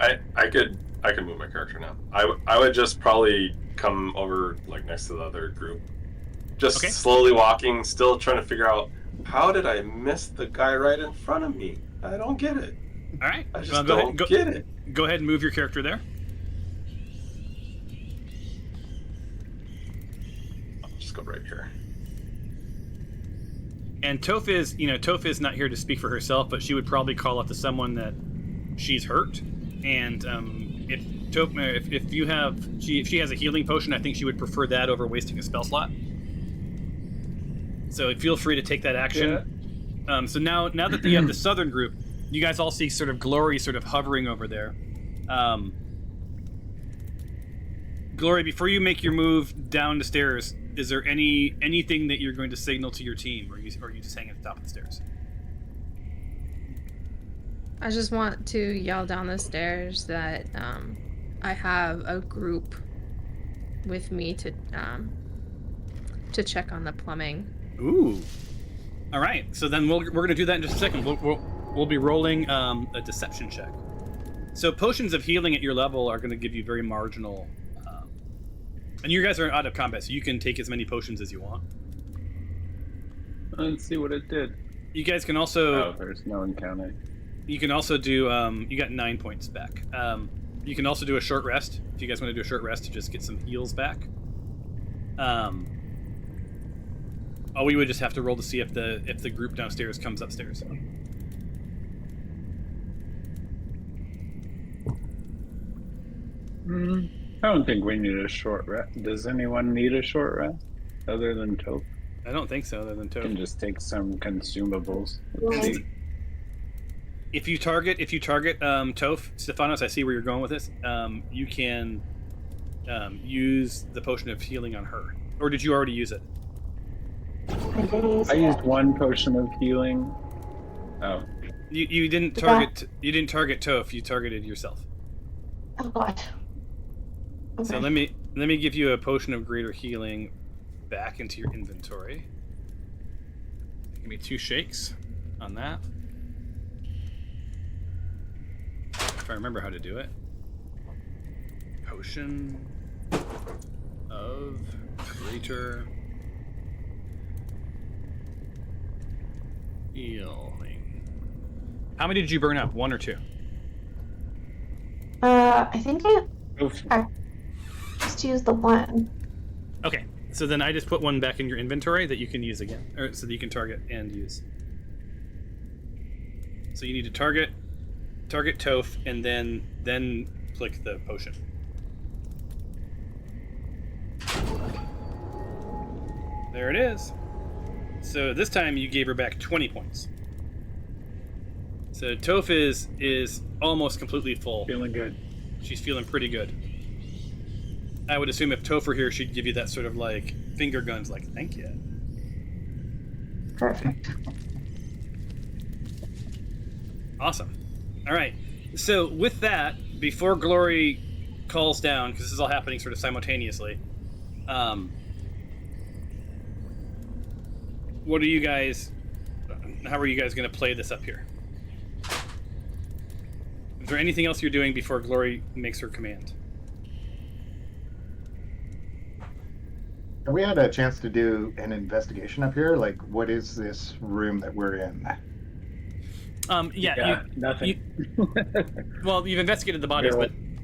I could move my character now. I would just probably come over like next to the other group. Just
Okay.
slowly walking, still trying to figure out how did I miss the guy right in front of me? I don't get it.
All right.
I just
Well,
don't get it.
Go ahead and move your character there.
I'll just go right here.
And Toph is not here to speak for herself, but she would probably call out to someone that she's hurt. And if she has a healing potion, I think she would prefer that over wasting a spell slot. So feel free to take that action.
Yeah.
So now that you have the southern group, you guys all see sort of Glory sort of hovering over there. Glory, before you make your move down the stairs, is there anything that you're going to signal to your team, or are you just hanging at the top of the stairs?
I just want to yell down the stairs that I have a group with me to check on the plumbing.
Ooh. All right. So then we're going to do that in just a second. We'll be rolling a deception check. So potions of healing at your level are going to give you very marginal. And you guys are out of combat, so you can take as many potions as you want.
Let's see what it did.
You guys can also.
Oh, there's no encounter.
You can also do. You got 9 points back. You can also do a short rest if you guys want to do a short rest to just get some heals back. We would just have to roll to see if the group downstairs comes upstairs.
I don't think we need a short rest. Does anyone need a short rest other than Toph?
I don't think so, other than
Can
Toph.
just take some consumables. Let's see.
If you target Toph, Stephanos, I see where you're going with this. You can use the potion of healing on her, or did you already use it?
I did use
I
it.
used one potion of healing. Oh,
You didn't target Toph. You targeted yourself.
Oh god. Okay.
So let me give you a potion of greater healing back into your inventory. Give me 2 shakes on that. If I remember how to do it. Potion of greater healing. How many did you burn up? 1 or 2?
I think I
Oof.
just used the one.
Okay, so then I just put 1 back in your inventory that you can use again, or so that you can target and use. So you need to target Toph, and then click the potion. There it is. So this time you gave her back 20 points. So Toph is almost completely full.
Feeling good.
She's feeling pretty good. I would assume if Toph were here, she'd give you that sort of like finger guns, like thank you.
Perfect.
Awesome. All right. So with that, before Glory calls down, because this is all happening sort of simultaneously, what are you guys? How are you guys going to play this up here? Is there anything else you're doing before Glory makes her command?
Have we had a chance to do an investigation up here? Like, what is this room that we're in?
Yeah, nothing.
Well, you've investigated the bodies,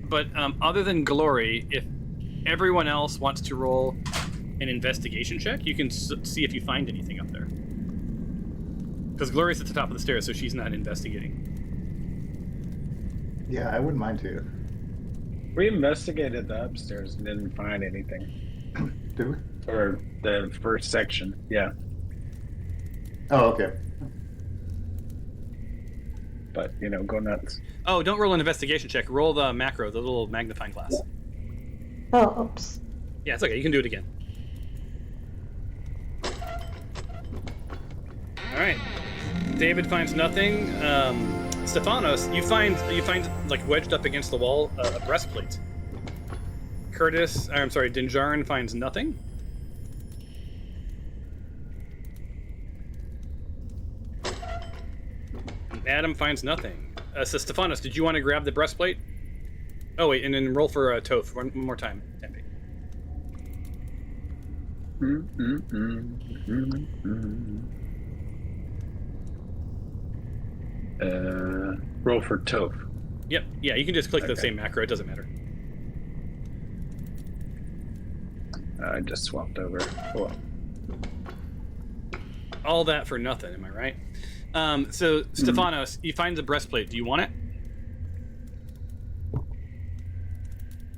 but other than Glory, if everyone else wants to roll an investigation check, you can see if you find anything up there. Because Glory's at the top of the stairs, so she's not investigating.
Yeah, I wouldn't mind to.
We investigated the upstairs and didn't find anything.
Did we?
Or the first section. Yeah.
Oh, okay.
But, go nuts.
Oh, don't roll an investigation check. Roll the macro, the little magnifying glass.
Oh, oops.
Yeah, it's okay. You can do it again. All right. David finds nothing. Stefanos, you find like wedged up against the wall a breastplate. Dinjarin finds nothing. And Adam finds nothing. So Stefanos, did you want to grab the breastplate? Oh wait, and then roll for Toph one more time. Tempe.
Roll for Toph.
Yep. Yeah, you can just click the
Okay.
same macro. It doesn't matter.
I just swapped over. Cool.
All that for nothing. Am I right? So Stefanos, you find the breastplate. Do you want it?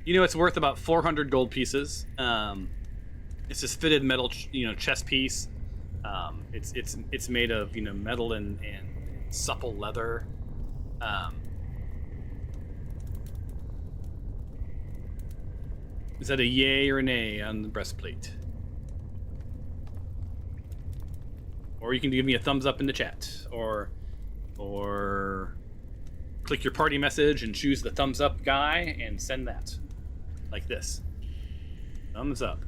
It's worth about 400 gold pieces. It's this fitted metal, chest piece. It's made of metal and supple leather. Is that a yay or an nay on the breastplate? Or you can give me a thumbs up in the chat, or click your party message and choose the thumbs up guy and send that, like this. Thumbs up.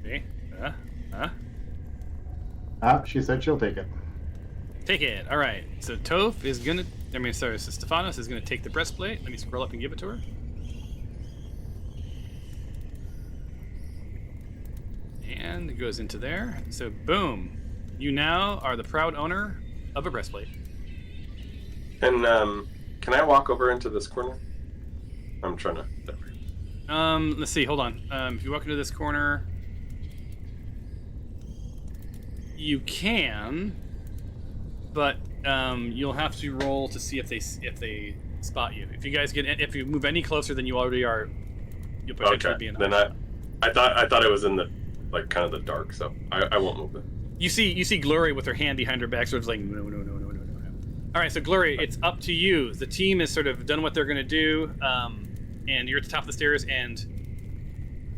Okay.
She said she'll take it.
Take it. All right. So Toph is gonna. So Stefanos is gonna take the breastplate. Let me scroll up and give it to her. And it goes into there. So boom, you now are the proud owner of a breastplate.
And can I walk over into this corner? I'm trying to.
Let's see. Hold on. If you walk into this corner, you can, but you'll have to roll to see if they spot you. If you move any closer than you already are, you'll potentially be in.
Then I thought it was in the kind of the dark, so I won't move it.
You see Glory with her hand behind her back, sort of like no. All right, so Glory, it's up to you. The team has sort of done what they're going to do, and you're at the top of the stairs and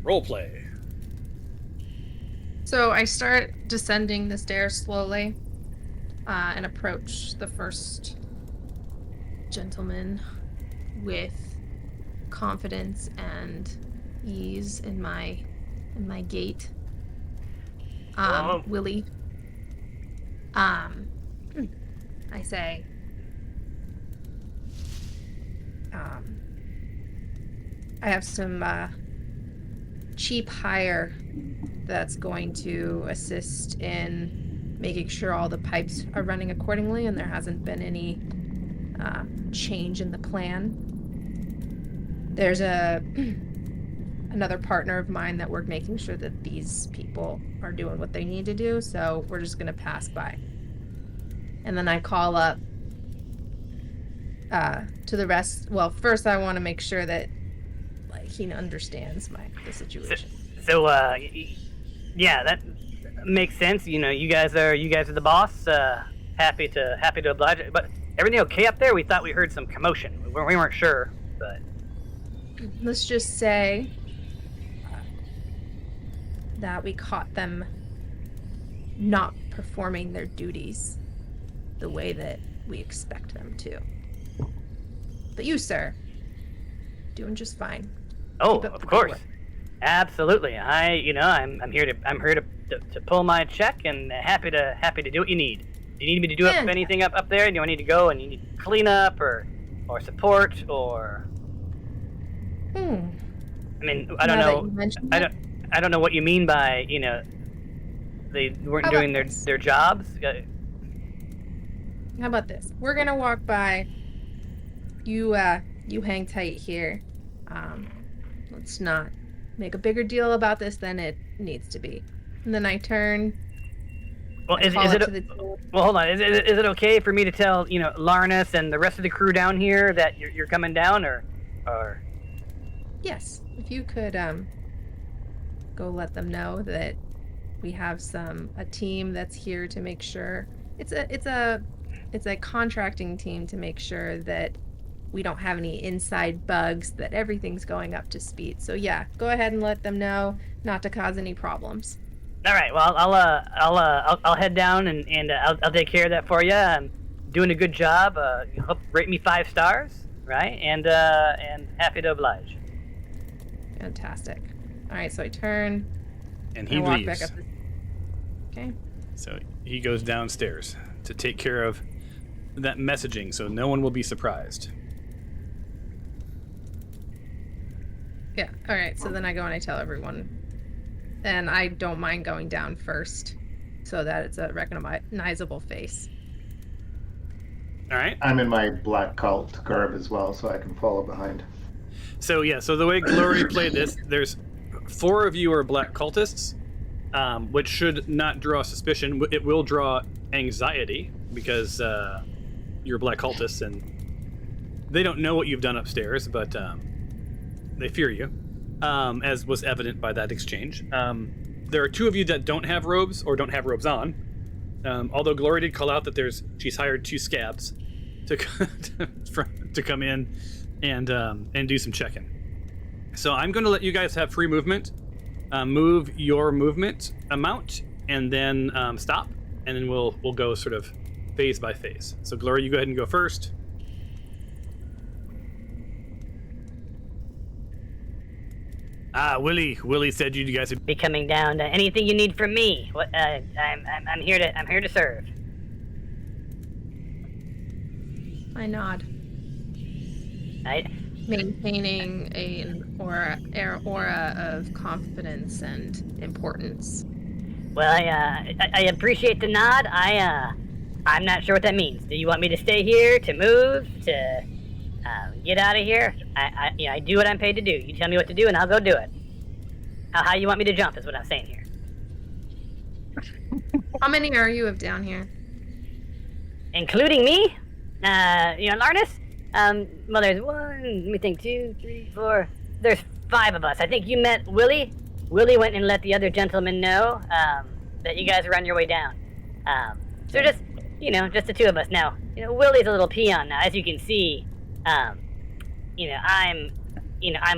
role play.
So I start descending the stairs slowly, and approach the first gentleman with confidence and ease in my gait. Willie. I say, I have some cheap hire that's going to assist in making sure all the pipes are running accordingly and there hasn't been any change in the plan. There's another partner of mine that we're making sure that these people are doing what they need to do, so we're just gonna pass by. And then I call up to the rest. Well, first I want to make sure that he understands the situation.
So yeah, that makes sense. You guys are the boss. Happy to oblige. But everything okay up there? We thought we heard some commotion. We weren't sure, but
let's just say that we caught them not performing their duties the way that we expect them to. But you, sir, doing just fine.
Oh, of course, absolutely. I'm here to pull my check and happy to do what you need. Do you need me to do anything up there? Do I need to go and you need clean up or support or? I mean, I don't know. I don't know what you mean by they weren't doing their jobs.
How about this? We're gonna walk by. You hang tight here. Let's not make a bigger deal about this than it needs to be. And then I turn.
Well,
I
is
call
it
up to the
well? Hold on. Is it okay for me to tell Larnus and the rest of the crew down here that you're coming down, or?
Yes, if you could go let them know that we have a team that's here to make sure it's a contracting team to make sure that we don't have any inside bugs, that everything's going up to speed. So yeah, go ahead and let them know not to cause any problems.
All right. Well, I'll head down and I'll take care of that for you. I'm doing a good job. Rate me 5 stars, right? And happy to oblige.
Fantastic. All right, so I turn
And he
I walk
leaves.
back up. Okay.
So he goes downstairs to take care of that messaging, so no one will be surprised.
Yeah. All right. So then I go and I tell everyone, and I don't mind going down first, so that it's a recognizable face.
All right.
I'm in my black cult garb as well, so I can follow behind.
So yeah. So the way Glory played this, there's 4 of you are black cultists, which should not draw suspicion. It will draw anxiety because you're black cultists and they don't know what you've done upstairs, but they fear you, as was evident by that exchange. There are 2 of you that don't have robes or don't have robes on. Although Glory did call out that she's hired 2 scabs to come in and do some checking. So I'm going to let you guys have free movement. Move your movement amount and then stop, and then we'll go sort of phase by phase. So Glory, you go ahead and go first. Willie said you guys would
Be coming down. Anything you need from me? What? I'm here to serve.
I nod, maintaining an aura of confidence and importance.
Well, I appreciate the nod. I'm not sure what that means. Do you want me to stay here, to move, to get out of here? I do what I'm paid to do. You tell me what to do, and I'll go do it. How you want me to jump is what I'm saying here.
How many are you of down here?
Including me? Larnus? Well, there's 1, let me think, 2, 3, 4. There's 5 of us. I think you met Willie. Willie went and let the other gentleman know that you guys were on your way down. So just the 2 of us. Now, Willie's a little peon now, as you can see. I'm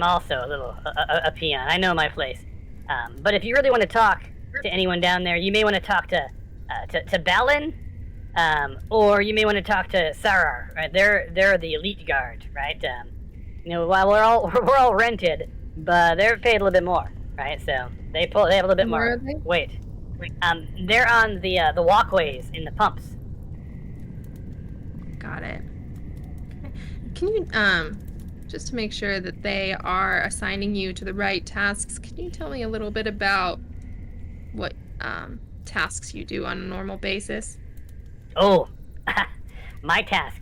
also a little a peon. I know my place. But if you really want to talk to anyone down there, you may want to talk to Balin, or you may want to talk to Sarar. Right? They're the elite guard, right? While we're all rented, but they're paid a little bit more, right? So they have a little bit more.
Where are they?
Wait. They're on the walkways in the pumps.
Got it. Okay. Can you just to make sure that they are assigning you to the right tasks, can you tell me a little bit about what tasks you do on a normal basis?
Oh, my task.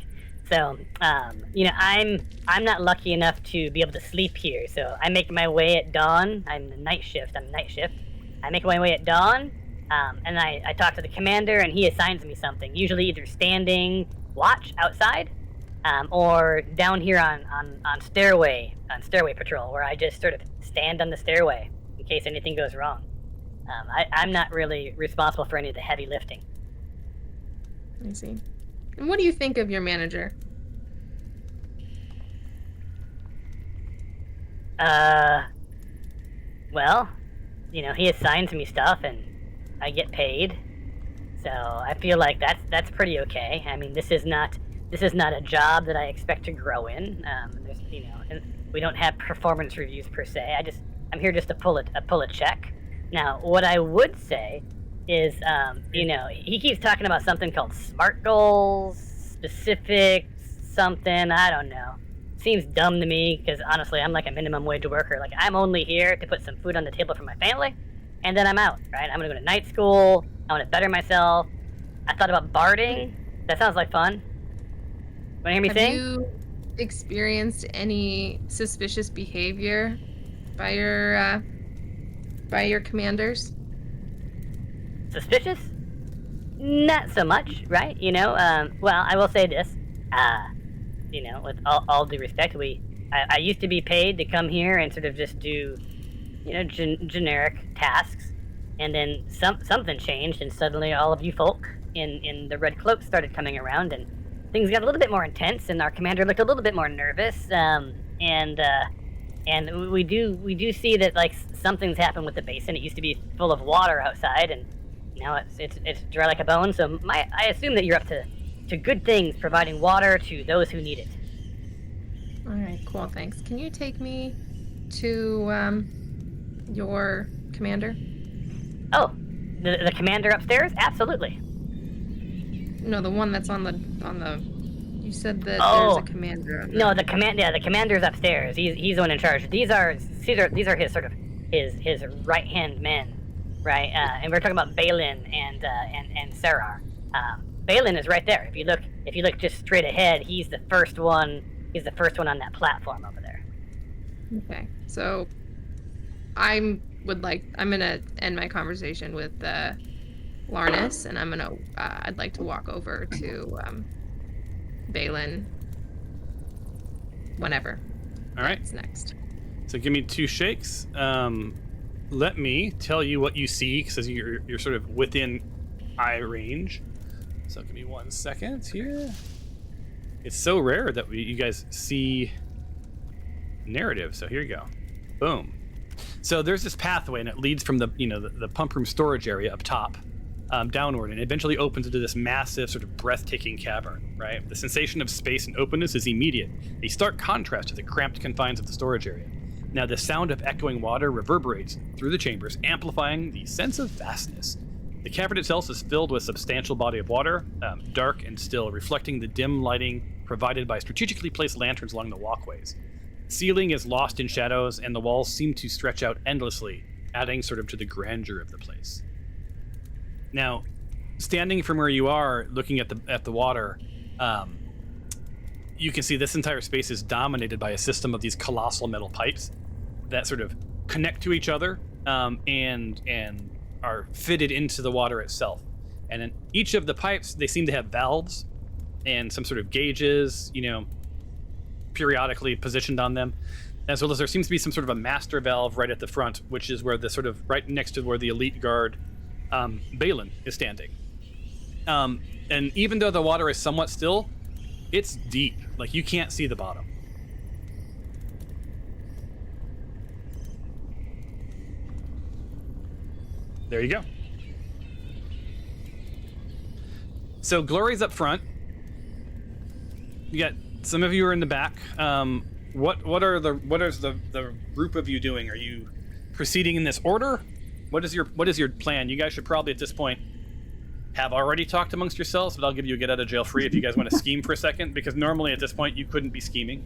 So, I'm not lucky enough to be able to sleep here. So I make my way at dawn. I'm night shift. I make my way at dawn, and I talk to the commander, and he assigns me something. Usually either standing watch outside, or down here on stairway patrol, where I just sort of stand on the stairway in case anything goes wrong. I'm not really responsible for any of the heavy lifting.
I see. And what do you think of your manager?
Well, he assigns me stuff and I get paid. So I feel like that's pretty okay. I mean, this is not a job that I expect to grow in. And we don't have performance reviews per se. I'm here just to pull a check. Now, what I would say is, he keeps talking about something called SMART goals, specific something, I don't know. Seems dumb to me, because honestly, I'm like a minimum wage worker. Like, I'm only here to put some food on the table for my family, and then I'm out, right? I'm gonna go to night school, I wanna better myself. I thought about barding. That sounds like fun. Wanna hear me sing?
Have you experienced any suspicious behavior by your commanders?
Suspicious? Not so much, right? Well, I will say this. With all due respect, I used to be paid to come here and sort of just do, generic tasks, and then something changed, and suddenly all of you folk in the red cloaks started coming around, and things got a little bit more intense, and our commander looked a little bit more nervous, and we do see that like something's happened with the basin. It used to be full of water outside, and now it's dry like a bone. So I assume that you're up to good things, providing water to those who need it.
All right, cool, thanks. Can you take me to your commander?
Oh, the commander upstairs? Absolutely.
No, the one that's on the. You said that
Oh,
there's a commander.
No, the commander's upstairs. He's the one in charge. These are his sort of his right hand men, right? And we're talking about Balin and Sarar. Balin is right there. If you look just straight ahead, he's the first one. He's the first one on that platform over there.
Okay, so I'm gonna end my conversation with Larnus, and I'd like to walk over to Balin whenever.
All right.
That's next.
So give me 2 shakes. Let me tell you what you see, because you're sort of within eye range. So give me 1 second here. It's so rare that you guys see narrative. So here you go. Boom. So there's this pathway, and it leads from the pump room storage area up top, downward, and it eventually opens into this massive, sort of breathtaking cavern, right? The sensation of space and openness is immediate, a stark contrast to the cramped confines of the storage area. Now, the sound of echoing water reverberates through the chambers, amplifying the sense of vastness. The cavern itself is filled with a substantial body of water, dark and still, reflecting the dim lighting provided by strategically placed lanterns along the walkways. The ceiling is lost in shadows, and the walls seem to stretch out endlessly, adding sort of to the grandeur of the place. Now, standing from where you are, looking at the water, you can see this entire space is dominated by a system of these colossal metal pipes that sort of connect to each other and are fitted into the water itself. And in each of the pipes, they seem to have valves and some sort of gauges, periodically positioned on them, as well as there seems to be some sort of a master valve right at the front, which is where the sort of right next to where the elite guard Balin is standing. And even though the water is somewhat still, it's deep. Like, you can't see the bottom. There you go. So Glory's up front. You got some of you are in the back. What is the group of you doing? Are you proceeding in this order? What is your plan? You guys should probably at this point have already talked amongst yourselves, but I'll give you a get out of jail free if you guys want to scheme for a second, because normally at this point you couldn't be scheming.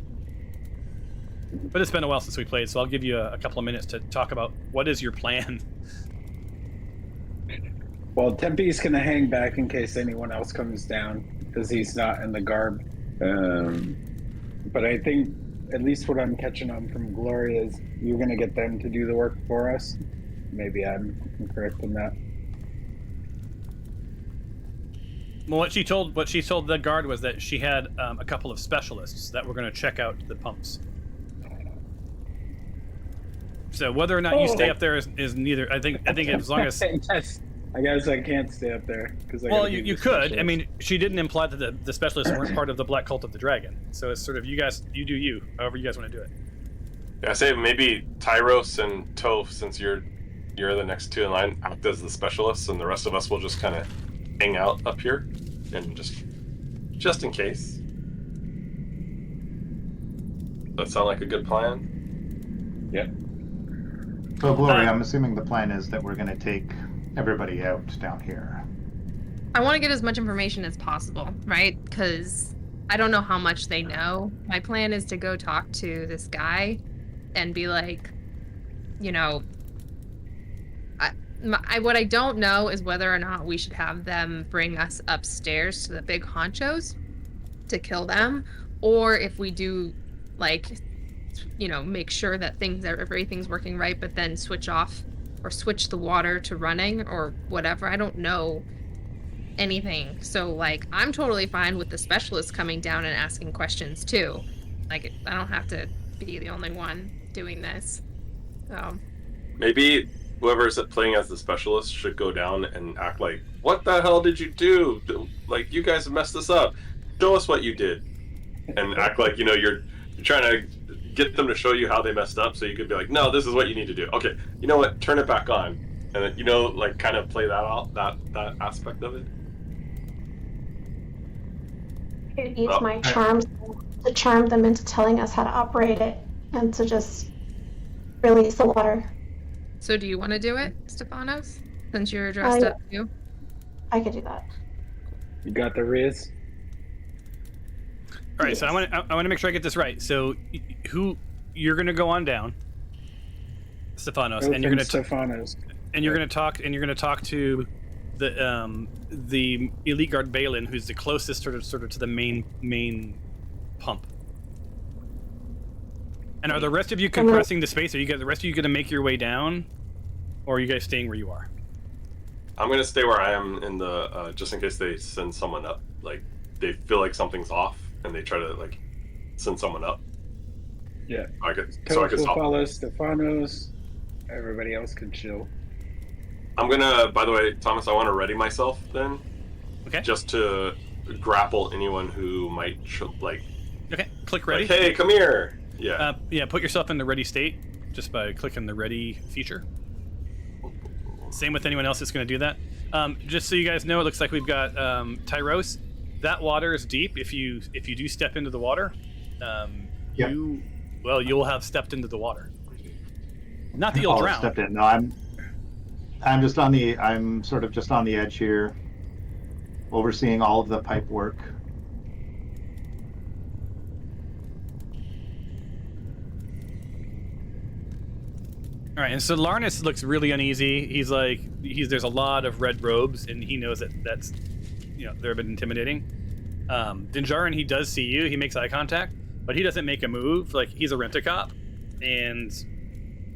But it's been a while since we played, so I'll give you a couple of minutes to talk about what is your plan.
Well, Tempe's gonna hang back in case anyone else comes down, because he's not in the garb. But I think, at least what I'm catching on from Gloria, is you're gonna get them to do the work for us. Maybe I'm incorrect in that.
Well, what she told the guard was that she had a couple of specialists that were going to check out the pumps. So whether or not you stay up there is neither. I think as long as
I guess I can't stay up there because.
Well, you could. I mean, she didn't imply that the specialists weren't part of the Black Cult of the Dragon. So it's sort of you do you, however you guys want to do it.
Yeah, I say maybe Tyros and Toph, since you're the next two in line, act as the specialists, and the rest of us will just kind of hang out up here and just in case. Does that sound like a good plan?
Yep.
So, Glory, I'm assuming the plan is that we're going to take everybody out down here.
I want to get as much information as possible, right? Because I don't know how much they know. My plan is to go talk to this guy and be like, what I don't know is whether or not we should have them bring us upstairs to the big honchos to kill them, or if we do, make sure that everything's working right, but then switch off or switch the water to running or whatever. I don't know anything. So like I'm totally fine with the specialist coming down and asking questions too. Like I don't have to be the only one doing this.
Maybe whoever's playing as the specialist should go down and act like, what the hell did you do? Like, you guys have messed this up. Show us what you did. And act like, you're trying to get them to show you how they messed up, so you could be like, no, this is what you need to do. Okay, you know what? Turn it back on. And then, like, kind of play that out, that aspect of it.
I could use my charms to charm them into telling us how to operate it and to just release the water.
So do you want to do it, Stefanos? Since you're dressed up too?
I could do that.
You got the Riz?
All right, so I want to make sure I get this right. So, who you're going to go on down, Stefanos, and you're going to
Stefanos,
and you're going to talk to the elite guard Balin, who's the closest sort of to the main pump. And are the rest of you compressing the space? Are the rest of you going to make your way down, or are you guys staying where you are?
I'm going to stay where I am in the just in case they send someone up. Like, they feel like something's off, and they try to, like, send someone up.
Yeah.
I could stop.
Follow Stefanos. Everybody else can chill.
I'm gonna, by the way, Thomas, I want to ready myself then.
Okay.
Just to grapple anyone who might,
Okay, click ready.
Like, hey, come here. Yeah.
Put yourself in the ready state just by clicking the ready feature. Same with anyone else that's going to do that. Just so you guys know, it looks like we've got Tyros. That water is deep. If you do step into the water, you'll have stepped into the water. Not that you'll drown.
Stepped in. No, I'm sort of just on the edge here, overseeing all of the pipe work.
All right, and so Larnus looks really uneasy. There's a lot of red robes, and he knows that's they're a bit intimidating. Dinjarin, he does see you. He makes eye contact, but he doesn't make a move. Like, he's a rent-a-cop, and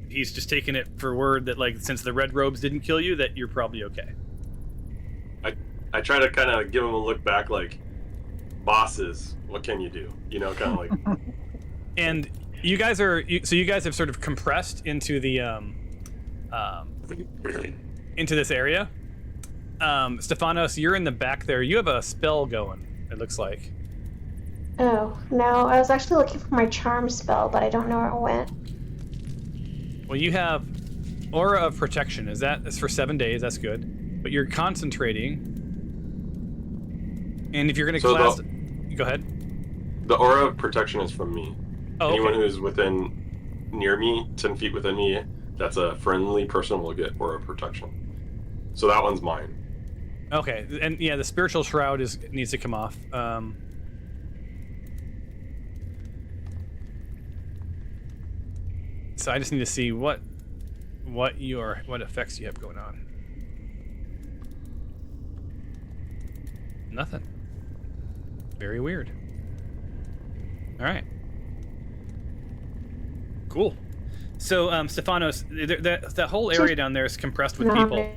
he's just taking it for word that, like, since the red robes didn't kill you, that you're probably okay.
I try to kind of give him a look back, like, bosses, what can you do? Kind of like.
And you guys have sort of compressed into the into this area. Stefanos, you're in the back there. You have a spell going, it looks like.
Oh, no. I was actually looking for my charm spell, but I don't know where it went.
Well, you have Aura of Protection. That's for 7 days. That's good. But you're concentrating. And if you're going to go ahead.
The Aura of Protection is from me.
Oh,
Anyone
okay.
who's near me, 10 feet within me, that's a friendly person will get Aura of Protection. So that one's mine.
Okay, and yeah, the Spiritual Shroud needs to come off. So I just need to see what effects you have going on. Nothing. Very weird. All right. Cool. So, Stefanos, that whole area down there is compressed with people.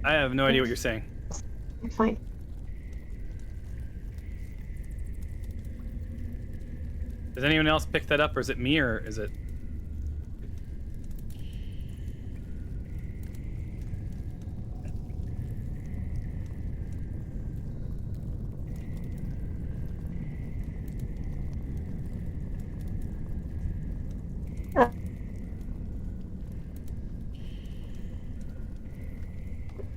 I have no idea what you're saying.
Fine.
Does anyone else pick that up, or is it me, or is it?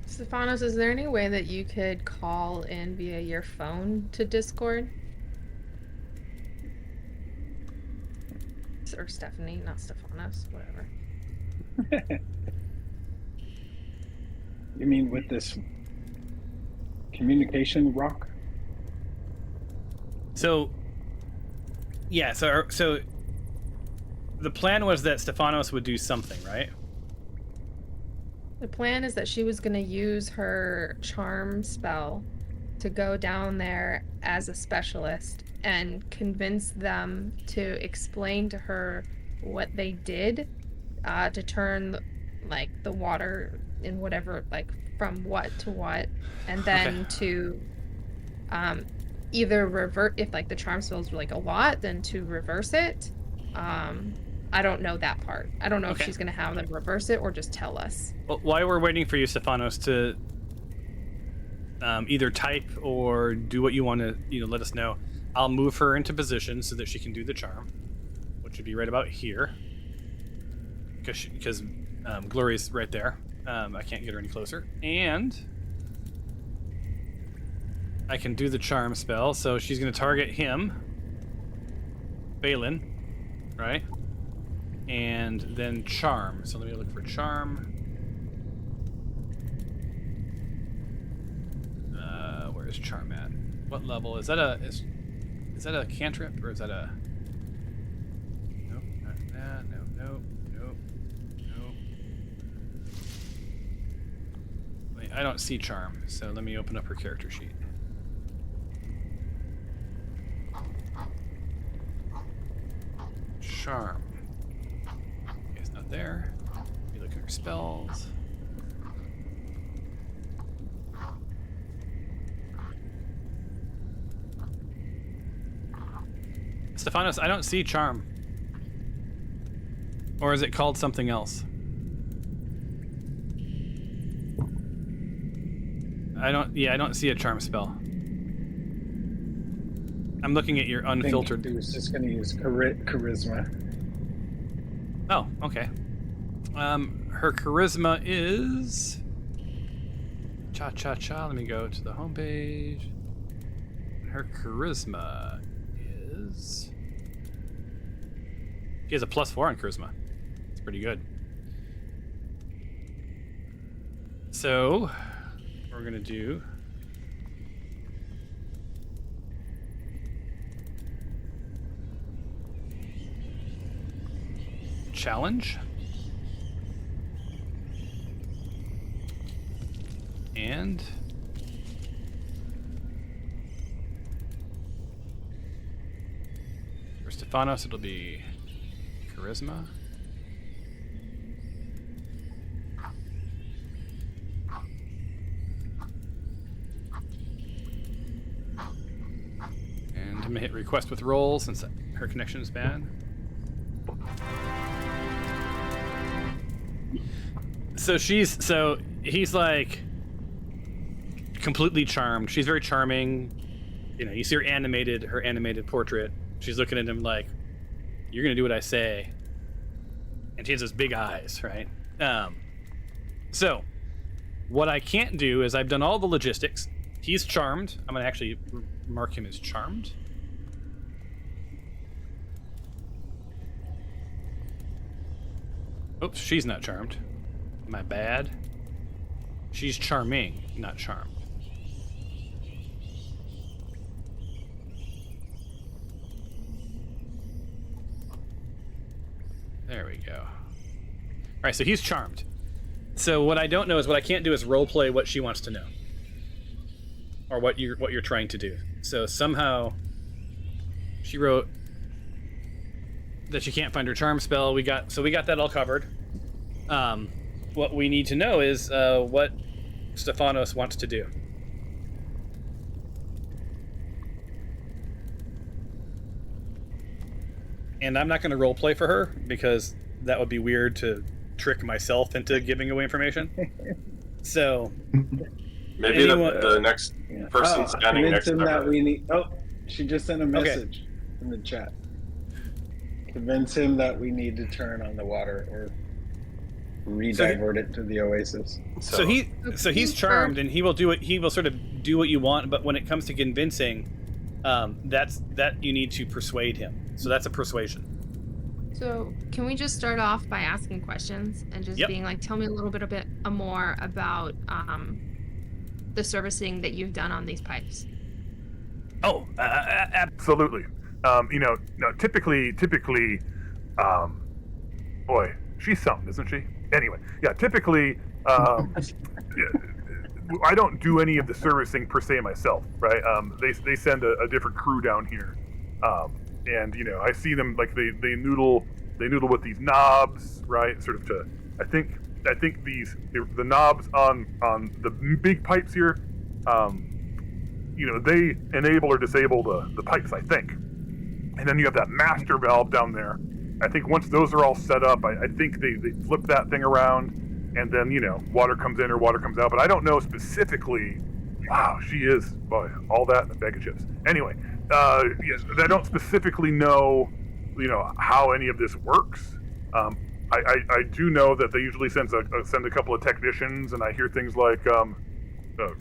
Stefanos, is there any way that you could call in via your phone to Discord? Or Stephanie, not Stefanos, whatever.
You mean with this communication rock?
So, yeah, so the plan was that Stefanos would do something, right?
The plan is that she was going to use her charm spell to go down there as a specialist and convince them to explain to her what they did to turn the water in whatever, like from what to what, and then to either revert if like the charm spell's like a lot, then to reverse it. I don't know that part. I don't know if she's gonna have them reverse it or just tell us.
Well, while we're waiting for you, Stephanos, to either type or do what you want to, let us know, I'll move her into position so that she can do the charm, which would be right about here, because Glory's right there. I can't get her any closer, and I can do the charm spell. So she's going to target him, Balin, right? And then charm. So let me look for charm. Where's charm at? What level is that? Is that a cantrip or is that a? Nope, not that. No. Wait, I don't see charm. So let me open up her character sheet. Charm. Okay, it's not there. Let me look at her spells. Stephanos, I don't see charm. Or is it called something else? I don't see a charm spell. I'm looking at your unfiltered.
He was just going to use charisma.
Oh, okay. Her charisma is cha. Let me go to the homepage. Her charisma is. She has a +4 on charisma. It's pretty good. So, we're gonna do. Challenge. And for Stephanos, it'll be charisma. And I'm gonna hit request with roll since her connection is bad. So he's like completely charmed. She's very charming. You see her animated portrait. She's looking at him like, you're gonna do what I say. And she has those big eyes, right? So what I can't do is I've done all the logistics. He's charmed. I'm gonna actually mark him as charmed. Oops, she's not charmed. My bad. She's charming, not charmed. There we go. All right, so he's charmed. So what I don't know is what I can't do is roleplay what she wants to know, or what you're trying to do. So somehow she wrote that she can't find her charm spell. We got that all covered. What we need to know is what Stephanos wants to do. And I'm not going to roleplay for her because that would be weird to trick myself into giving away information. So
maybe the next person standing next to her.
That we need. Oh, she just sent a message in the chat. Convince him that we need to turn on the water or re-divert it to the oasis.
So he's charmed, and he will sort of do what you want. But when it comes to convincing, that you need to persuade him. So that's a persuasion.
So can we just start off by asking questions and just being like, tell me a little bit more about the servicing that you've done on these pipes?
Oh, absolutely. Typically, boy, she's something, isn't she? Anyway, typically, I don't do any of the servicing per se myself, right? They send a different crew down here, and I see them like they noodle with these knobs, right? Sort of I think I think the knobs on the big pipes here, they enable or disable the pipes, I think. And then you have that master valve down there. I think once those are all set up, I think they flip that thing around, and then, water comes in or water comes out. But I don't know specifically. Wow, she is, boy, all that in a bag of chips. Anyway, yes, I don't specifically know, how any of this works. I do know that they usually send a couple of technicians, and I hear things like,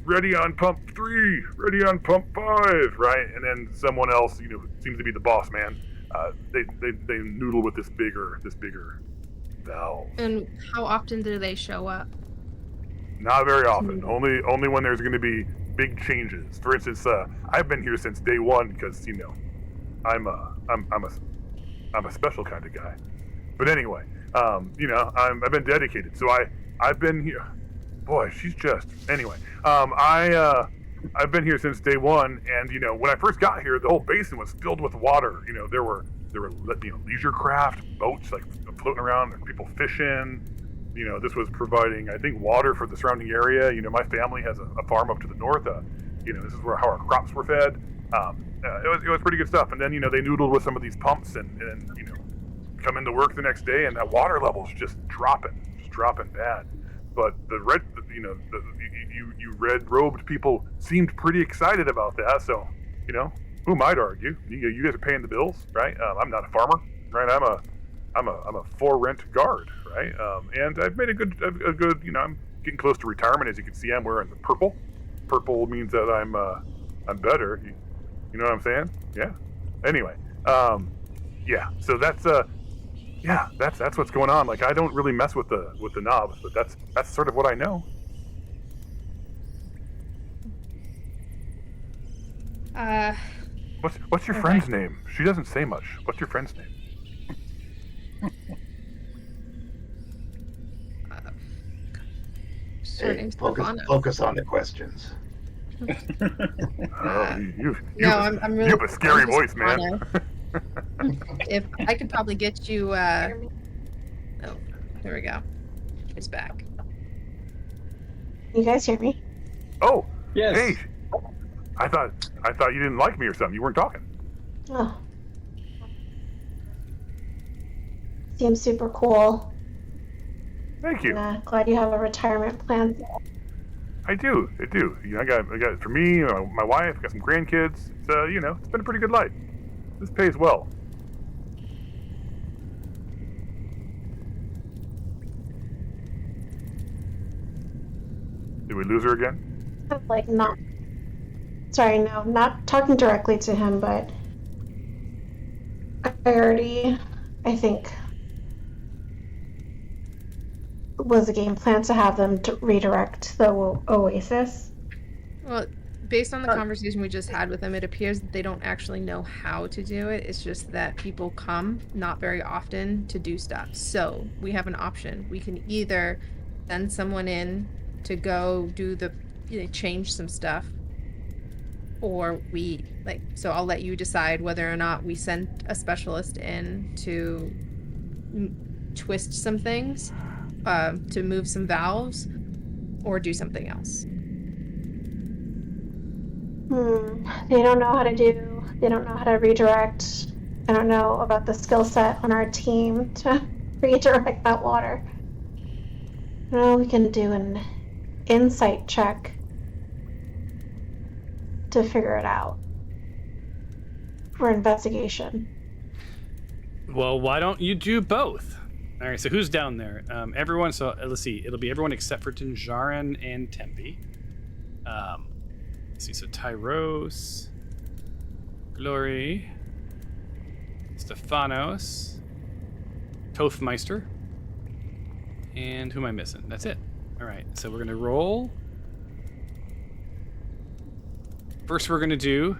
ready on pump 3, ready on pump 5, right? And then someone else, seems to be the boss man. They noodle with this bigger valve.
And how often do they show up?
Not very often. Only when there's going to be big changes. For instance, I've been here since day one because I'm a special kind of guy. But anyway, I've been dedicated, so I've been here. Boy, she's just anyway. I've been here since day one, and when I first got here, the whole basin was filled with water. There were leisure craft boats like floating around, and people fishing. This was providing, I think, water for the surrounding area. My family has a farm up to the north. This is how our crops were fed. It was pretty good stuff. And then they noodled with some of these pumps, and come into work the next day, and that water level's just dropping bad. But the you red-robed people seemed pretty excited about that. So who might argue? You guys are paying the bills, right? I'm not a farmer, right? I'm a for-rent guard, right? And I've made a good. I'm getting close to retirement. As you can see, I'm wearing the purple. Purple means that I'm better. You know what I'm saying? Yeah. Anyway, yeah. So that's that's what's going on. Like, I don't really mess with the knobs, but that's sort of what I know. What's your friend's name? She doesn't say much. What's your friend's name?
Hey, focus on the questions.
I'm really.
You have a scary voice, man.
If I could probably get you. Oh, there we go. It's back.
You guys hear me?
Oh,
Yes.
hey. I thought you didn't like me or something. You weren't talking.
Oh. Seems super cool.
Thank you.
Glad you have a retirement plan.
I do. I got it for me, my wife. I got some grandkids. It's been a pretty good life. This pays well. Did we lose her again?
Not talking directly to him, but I think, was a game plan to have them to redirect the oasis.
Well, based on the conversation we just had with them, it appears that they don't actually know how to do it. It's just that people come, not very often, to do stuff. So we have an option. We can either send someone in to go do change some stuff, or so I'll let you decide whether or not we send a specialist in to twist some things, to move some valves, or do something else.
They don't know how to redirect. I don't know about the skill set on our team to redirect that water. No, we can do an insight check to figure it out. For investigation.
Well, why don't you do both? All right, so who's down there? Everyone. So let's see. It'll be everyone except for Tinjarin and Tempe. Let's see. So Tyros, Glory, Stefanos, Tothmeister, and who am I missing? That's it. All right. So we're gonna roll. First, we're gonna do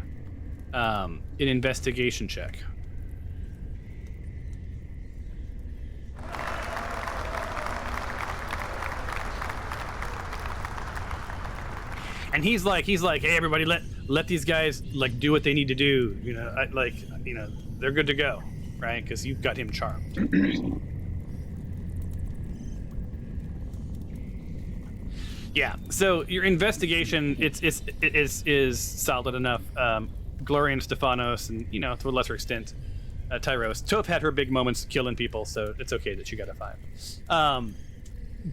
an investigation check. And he's like, hey, everybody, let these guys do what they need to do. They're good to go, right? Because you've got him charmed. Yeah. So your investigation is solid enough. Gloria and Stefanos, and to a lesser extent, Tyros. Toph had her big moments killing people, so it's okay that she got a 5.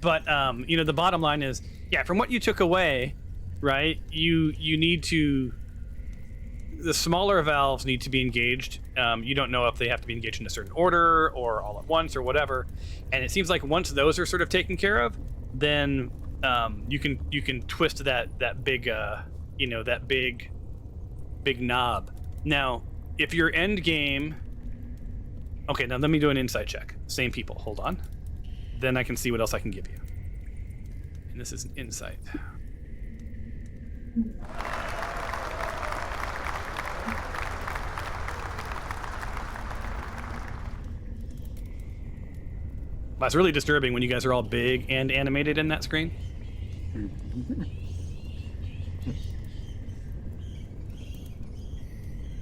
But the bottom line is, from what you took away, right? You need to. The smaller valves need to be engaged. You don't know if they have to be engaged in a certain order or all at once or whatever. And it seems like once those are sort of taken care of, then you can twist that big big knob. Now, if your end game. Okay, now let me do an insight check. Same people. Hold on. Then I can see what else I can give you. And this is an insight. Wow, it's really disturbing when you guys are all big and animated in that screen.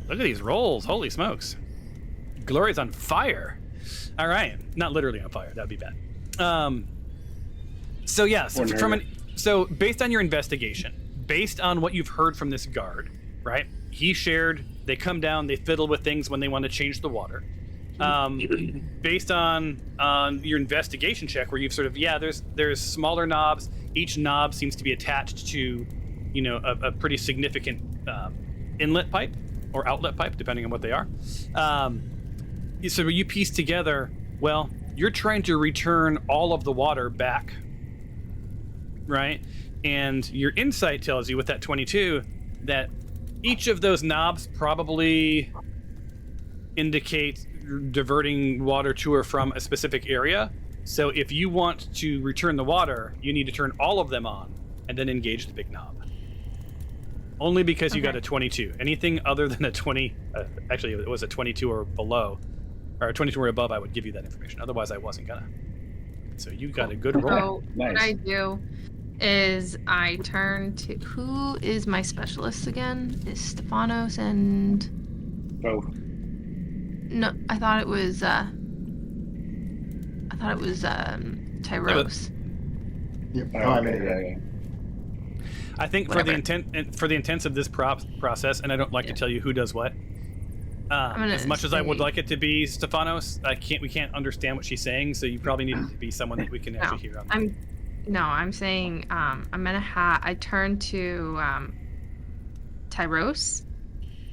Look at these rolls. Holy smokes. Gloria's on fire. All right. Not literally on fire. That'd be bad. So based on your investigation, based on what you've heard from this guard, right? He shared, they come down, they fiddle with things when they want to change the water. Based on your investigation check, where you've sort of there's smaller knobs. Each knob seems to be attached to, a pretty significant inlet pipe or outlet pipe, depending on what they are. So you piece together, well, you're trying to return all of the water back, right? And your insight tells you with that 22 that each of those knobs probably indicate diverting water to or from a specific area. So if you want to return the water, you need to turn all of them on and then engage the big knob. Only because you got a 22. Anything other than a 20, actually it was a 22 or below, or a 22 or above, I would give you that information. Otherwise I wasn't gonna. So you got a good roll.
So
Nice.
what I do is I turn to, who is my specialist again? Is Stefanos and...
Both.
No, I thought it was Tyros.
Yep.
Oh,
No, I mean,
okay,
I think for the intents of this process, and I don't like to tell you who does what. As much as I would like it to be Stefanos, we can't understand what she's saying, so you probably need it to be someone that we can actually hear on.
I'm saying I turn to Tyros,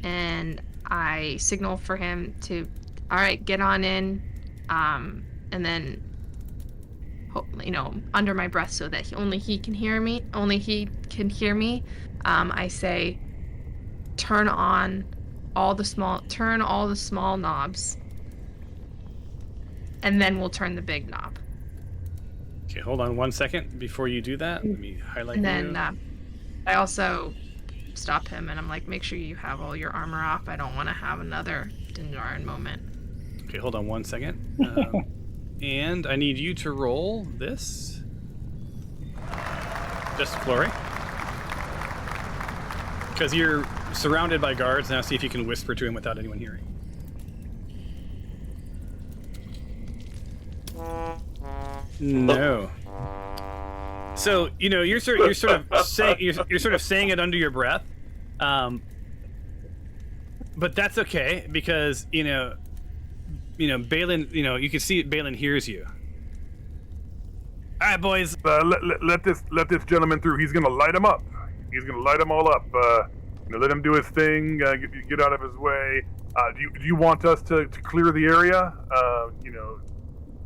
and I signal for him to, all right, get on in, and then, under my breath, so that only he can hear me. I say, turn all the small knobs, and then we'll turn the big knob.
Okay, hold on 1 second before you do that. Let me highlight you.
And then I also stop him, and I'm like, make sure you have all your armor off. I don't want to have another Dinjarin moment.
Okay, hold on 1 second. And I need you to roll this. Just Glory. Because you're surrounded by guards. Now see if you can whisper to him without anyone hearing. No. So you're sort of saying it under your breath, but that's okay because Balin. You can see Balin hears you. All right, boys.
Let this gentleman through. He's gonna light him up. He's gonna light them all up. Let him do his thing. Get out of his way. Do you want us to clear the area?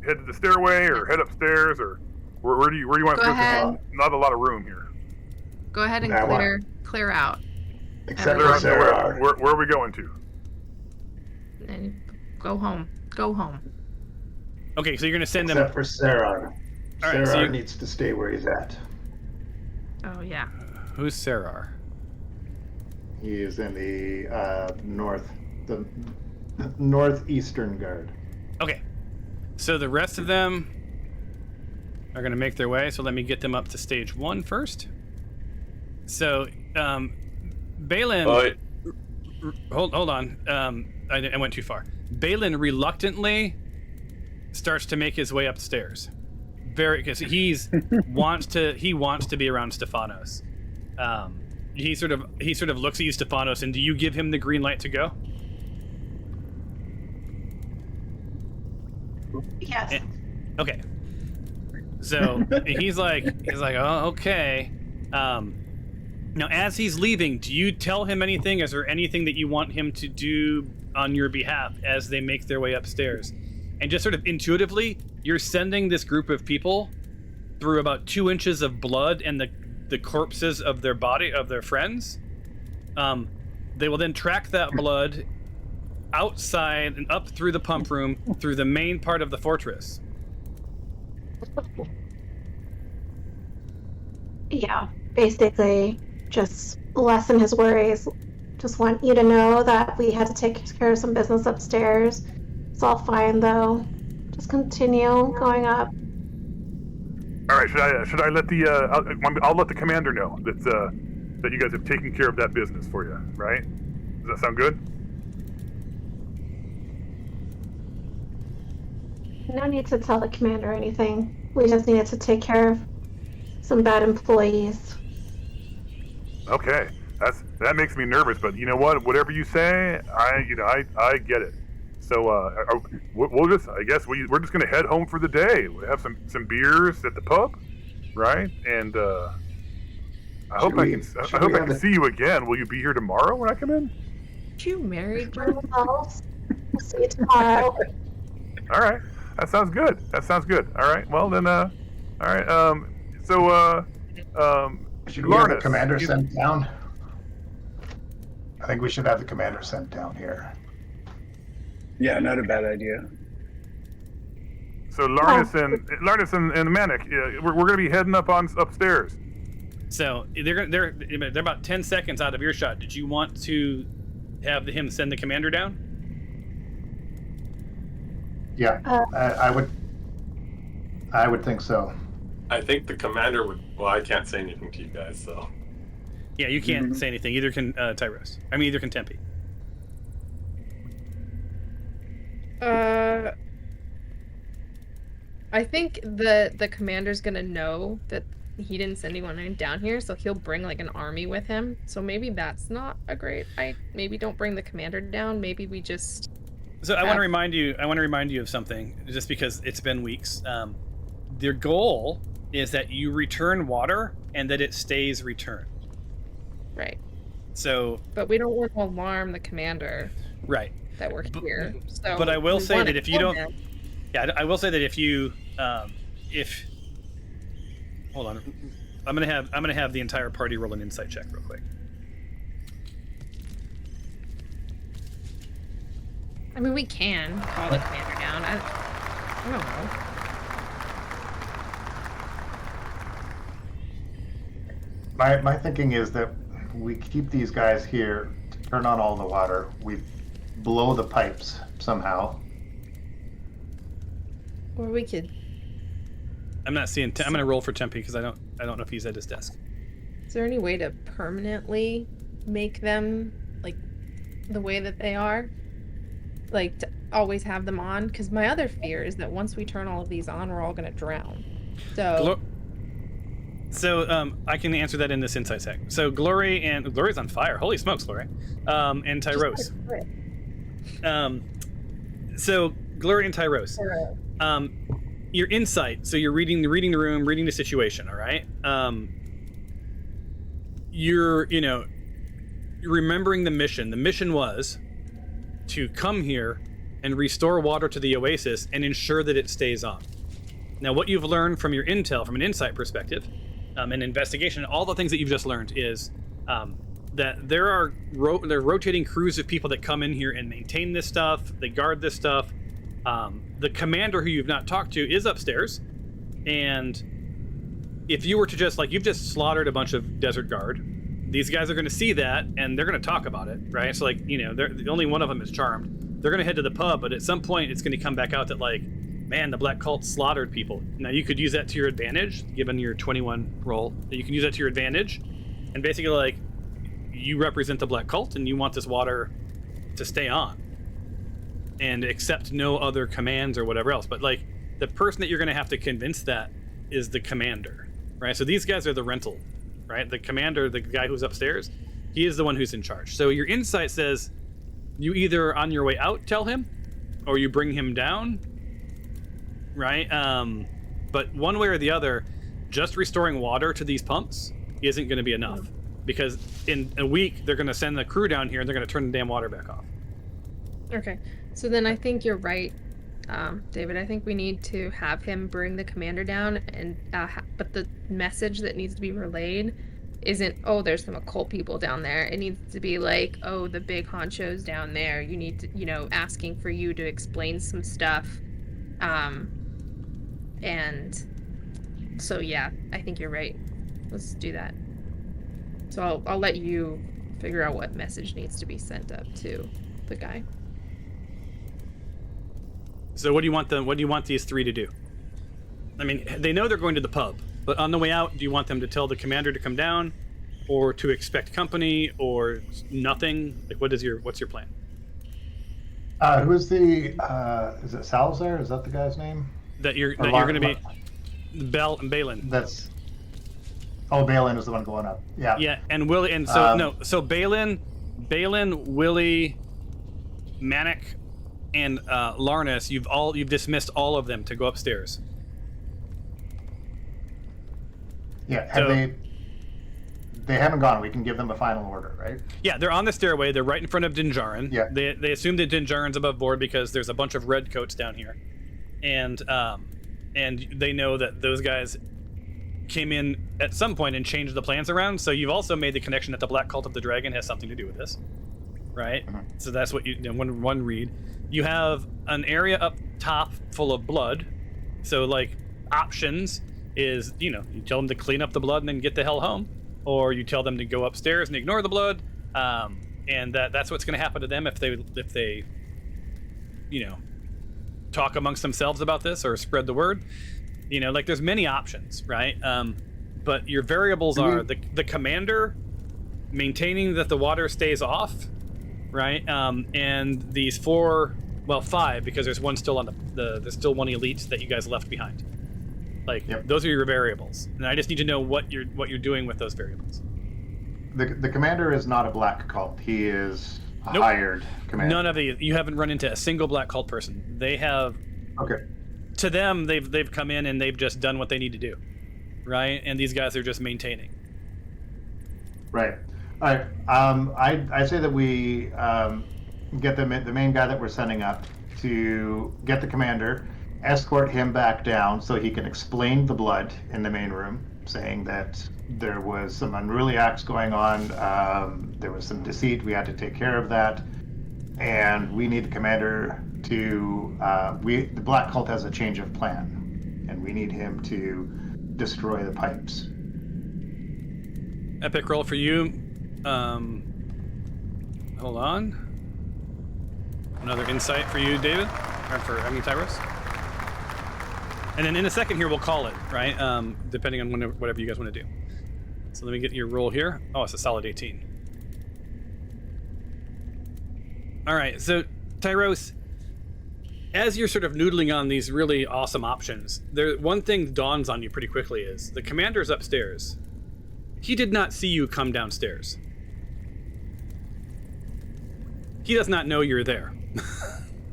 Head to the stairway or head upstairs, or where do you want to go? Not a lot of room here.
Go ahead and clear out.
Except for Sarah.
Where are we going to?
And go home. Go home.
Okay, so you're gonna send
Except for Sarah.
All right,
Sarah needs to stay where he's at.
Oh yeah.
Who's Sarar?
He is in the northeastern guard.
Okay. So the rest of them are going to make their way. So let me get them up to stage 1 first. So, Balin... Hold on. I went too far. Balin reluctantly starts to make his way upstairs. very because he wants to be around Stefanos. He sort of looks at you, Stefanos, and do you give him the green light to go?
Yes.
Okay. So he's like, oh, okay. Now, as he's leaving, do you tell him anything? Is there anything that you want him to do on your behalf as they make their way upstairs? And just sort of intuitively, you're sending this group of people through about 2 inches of blood and the corpses of their friends. They will then track that blood outside and up through the pump room, through the main part of the fortress.
Yeah, basically just lessen his worries. Just want you to know that we had to take care of some business upstairs. It's all fine though. Just continue going up.
All right, should I let I'll let the commander know that you guys have taken care of that business for you, right? Does that sound good?
No need to tell the commander anything. We just needed to take care of some bad employees.
Okay, that makes me nervous, but you know what? Whatever you say, I get it. So we're just gonna head home for the day. We have some beers at the pub, right? And I hope I can see you again. Will you be here tomorrow when I come in?
You married, bro?
We'll see you tomorrow.
All right, that sounds good. All right, well then, all right.
Should we have the commander sent down? I think we should have the commander sent down here.
Yeah, not a bad idea.
So Larnus and Manic, we're gonna be heading upstairs.
So they're about 10 seconds out of earshot. Did you want to have him send the commander down?
Yeah, I would think so.
I think the commander would. Well, I can't say anything to you guys, so.
Yeah, you can't say anything. Either can Tyros. Either can Tempe.
I think the commander's gonna know that he didn't send anyone down here, so he'll bring like an army with him. So maybe that's not a great. Maybe don't bring the commander down. Maybe we just.
So I want to remind you of something, just because it's been weeks. Their goal is that you return water and that it stays returned.
Right.
So.
But we don't want to alarm the commander.
Right.
That we're here. So.
But I will say that if you don't.
Him.
Yeah, I will say that if you, hold on, I'm gonna have the entire party roll an insight check real quick.
I mean, we can call the commander down. I don't know.
My thinking is that we keep these guys here, turn on all the water, we blow the pipes somehow.
Or we could.
I'm not seeing. I'm gonna roll for Tempe because I don't know if he's at his desk.
Is there any way to permanently make them like the way that they are? Like to always have them on? Because my other fear is that once we turn all of these on, we're all gonna drown. So.
So I can answer that in this insight check. So Glory's on fire. Holy smokes, Glory. And Tyros. So Glory and Tyros. Your insight. So you're reading the room, reading the situation. All right. You're remembering the mission. The mission was to come here and restore water to the oasis and ensure that it stays on. Now, what you've learned from your intel, from an insight perspective, and investigation, all the things that you've just learned is that there are rotating crews of people that come in here and maintain this stuff. They guard this stuff. The commander, who you've not talked to, is upstairs. And if you were to you've just slaughtered a bunch of Desert Guard, these guys are going to see that and they're going to talk about it, right? So the only one of them is charmed. They're going to head to the pub, but at some point it's going to come back out that man, the Black Cult slaughtered people. Now you could use that to your advantage, given your 21 roll. You can use that to your advantage, and basically you represent the Black Cult and you want this water to stay on and accept no other commands or whatever else. But the person that you're going to have to convince that is the commander, right? So these guys are the rental, right? The commander, the guy who's upstairs, he is the one who's in charge. So your insight says you either on your way out tell him, or you bring him down, right? But one way or the other, just restoring water to these pumps isn't going to be enough, because in a week they're going to send the crew down here and they're going to turn the damn water back off.
Okay, so then I think you're right, David. I think we need to have him bring the commander down, and but the message that needs to be relayed isn't, oh, there's some occult people down there. It needs to be like, oh, the big honchos down there. You need to, asking for you to explain some stuff. And so, yeah, I think you're right. Let's do that. So I'll let you figure out what message needs to be sent up to the guy.
So what do you want these three to do? I mean, they know they're going to the pub, but on the way out, do you want them to tell the commander to come down, or to expect company, or nothing? Like, what's your plan?
Who is is it Salazar? Is that the guy's name?
That you're going to be Balin.
Balin is the one going up. Yeah.
Yeah, and Willie, and so so Balin, Willie, Manic, and Larnus, you've dismissed all of them to go upstairs.
Yeah, they haven't gone. We can give them a final order, right?
Yeah, they're on the stairway. They're right in front of Dinjarin.
Yeah.
They assume that Dinjarin's above board because there's a bunch of red coats down here, and they know that those guys came in at some point and changed the plans around. So you've also made the connection that the Black Cult of the Dragon has something to do with this, right?
Mm-hmm.
So that's what one read. You have an area up top full of blood. So like options is, you tell them to clean up the blood and then get the hell home, or you tell them to go upstairs and ignore the blood, and that's what's going to happen to them if they talk amongst themselves about this or spread the word. Like there's many options, right? But your variables are the commander maintaining that the water stays off, right? And these 5, because there's one still on there's still one elite that you guys left behind. Like,
yep.
Those are your variables, and I just need to know what you're doing with those variables.
The commander is not a Black Cult. He is a hired commander.
None of you haven't run into a single Black Cult person. They have. Okay. To them, they've come in and they've just done what they need to do, right? And these guys are just maintaining.
Right. All right. I say that we get the main guy that we're sending up to get the commander, escort him back down so he can explain the blood in the main room, saying that there was some unruly acts going on, there was some deceit, we had to take care of that, and we need the commander to, the Black Cult has a change of plan, and we need him to destroy the pipes.
Epic roll for you. Hold on. Another insight for you, David, or Tyros. And then in a second here, we'll call it, right? Depending on whatever you guys want to do. So let me get your roll here. Oh, it's a solid 18. All right, so Tyros, as you're sort of noodling on these really awesome options, one thing dawns on you pretty quickly is the commander's upstairs. He did not see you come downstairs. He does not know you're there,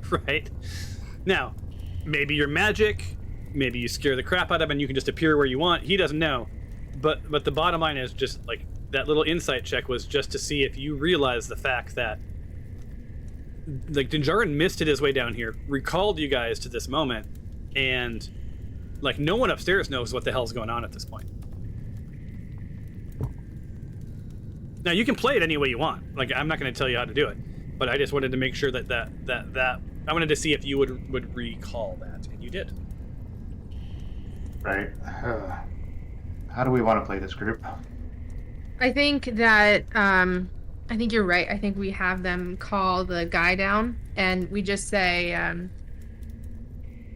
right? Now, maybe you're magic. Maybe you scare the crap out of him and you can just appear where you want. He doesn't know. But the bottom line is just like that little insight check was just to see if you realize the fact that like Dinjarin misted his way down here, recalled you guys to this moment, and like no one upstairs knows what the hell's going on at this point. Now you can play it any way you want. Like I'm not going to tell you how to do it, but I just wanted to make sure that I wanted to see if you would recall that, and you did.
Right. How do we want to play this group?
I think that I think you're right. I think we have them call the guy down, and we just say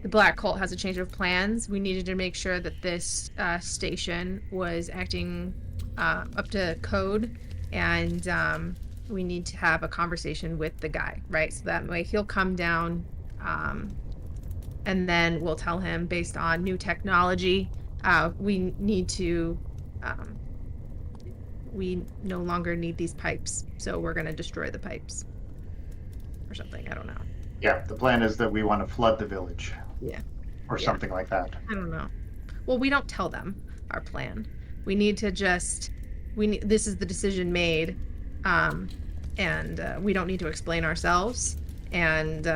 the Black Cult has a change of plans. We needed to make sure that this station was acting up to code, and we need to have a conversation with the guy, right? So that way he'll come down, and then we'll tell him based on new technology we need to, we no longer need these pipes, so we're going to destroy the pipes. Or something, I don't know.
Yeah, the plan is that we want to flood the village.
Yeah.
Or something like that.
I don't know. Well, we don't tell them our plan. We need to just, this is the decision made, and we don't need to explain ourselves. And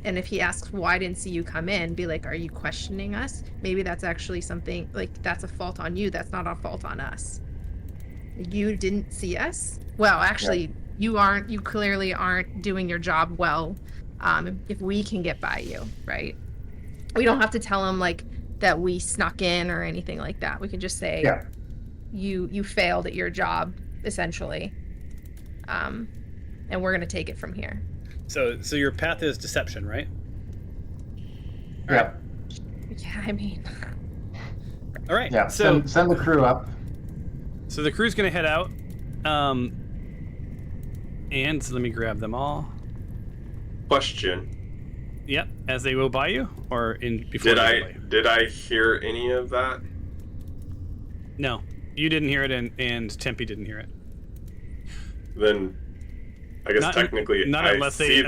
if he asks, why didn't see you come in, be like, are you questioning us? Maybe that's actually something, like, that's a fault on you. That's not a fault on us. You didn't see us? Well, actually, yeah. You clearly aren't doing your job well, if we can get by you, right? We don't have to tell him, like, that we snuck in or anything like that. We can just say,
yeah.
you failed at your job, essentially. And we're going to take it from here.
So your path is deception, right?
Yeah.
Right.
Yeah, I mean.
All right.
Yeah.
So
send the crew up.
So the crew's going to head out. And so let me grab them all.
Question.
Yep, as they go by you, or before.
Did I hear any of that?
No, you didn't hear it, and Tempe didn't hear it.
Then, I guess technically,
unless they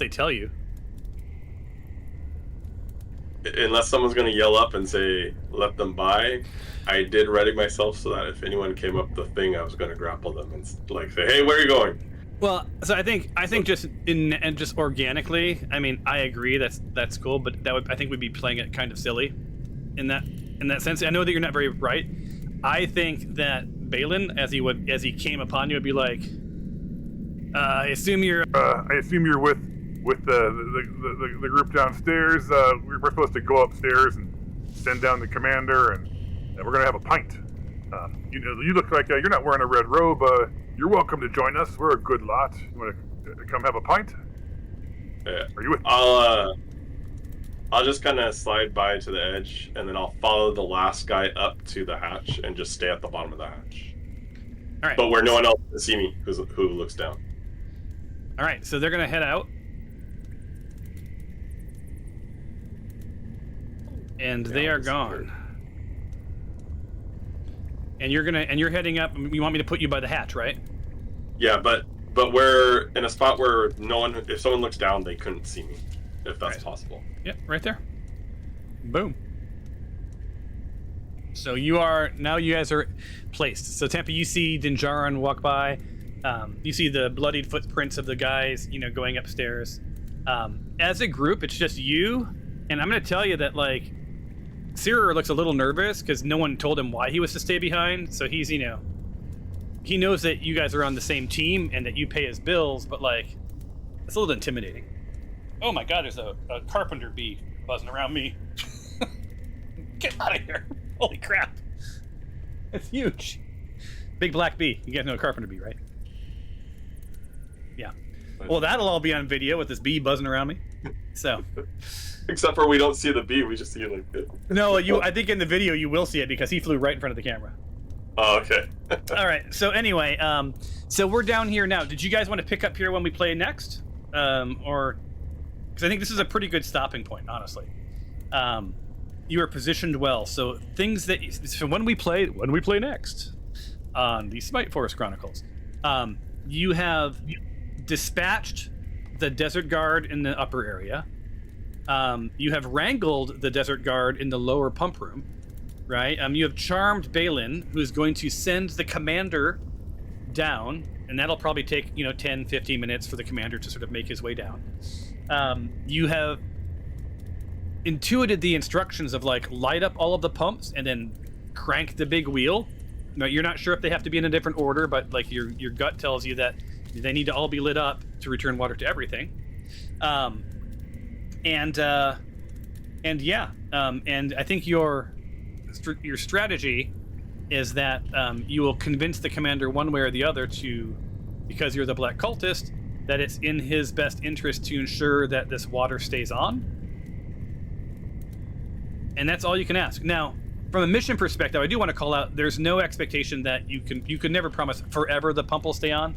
tell you.
Unless someone's going to yell up and say, "Let them by." I did ready myself so that if anyone came up the thing, I was going to grapple them and like say, "Hey, where are you going?"
Well, so I think just organically, I mean, I agree that's cool, but I think we'd be playing it kind of silly, in that sense. I know that you're not very right. I think that Balin, as he came upon you, would be like, I assume you're
with the group downstairs. We're supposed to go upstairs and send down the commander, and we're gonna have a pint. You look like you're not wearing a red robe. You're welcome to join us. We're a good lot. You want to come have a pint?
Yeah.
Are you with?
I'll just kind of slide by to the edge, and then I'll follow the last guy up to the hatch and just stay at the bottom of the hatch.
All right.
But where no one else can see me, who looks down.
All right. So they're gonna head out, and they are gone.
Weird.
And you're heading up. You want me to put you by the hatch, right?
Yeah, but we're in a spot where if someone looks down, they couldn't see me, if that's possible.
Yep, right there. Boom. So you guys are placed. So Tempe, you see Dinjarin walk by. You see the bloodied footprints of the guys, going upstairs. As a group, it's just you, and I'm gonna tell you that Searer looks a little nervous because no one told him why he was to stay behind. So he's, he knows that you guys are on the same team and that you pay his bills, but it's a little intimidating. Oh my God, there's a carpenter bee buzzing around me. Get out of here. Holy crap. It's huge. Big black bee. You guys know a carpenter bee, right? Yeah. Well, that'll all be on video with this bee buzzing around me. So.
Except for we don't see the bee, we just see
No, I think in the video you will see it because he flew right in front of the camera.
Oh, okay.
All right. So anyway, so we're down here now. Did you guys want to pick up here when we play next, or because I think this is a pretty good stopping point, honestly. You are positioned well, so when we play next on the Smite Forest Chronicles, you have dispatched the desert guard in the upper area. You have wrangled the desert guard in the lower pump room, right? You have charmed Balin, who's going to send the commander down, and that'll probably take 10, 15 minutes for the commander to sort of make his way down. You have intuited the instructions of light up all of the pumps and then crank the big wheel. Now, you're not sure if they have to be in a different order, but your gut tells you that they need to all be lit up to return water to everything. And I think your strategy is that you will convince the commander one way or the other because you're the Black Cultist, that it's in his best interest to ensure that this water stays on. And that's all you can ask. Now, from a mission perspective, I do want to call out, there's no expectation that you can never promise forever the pump will stay on,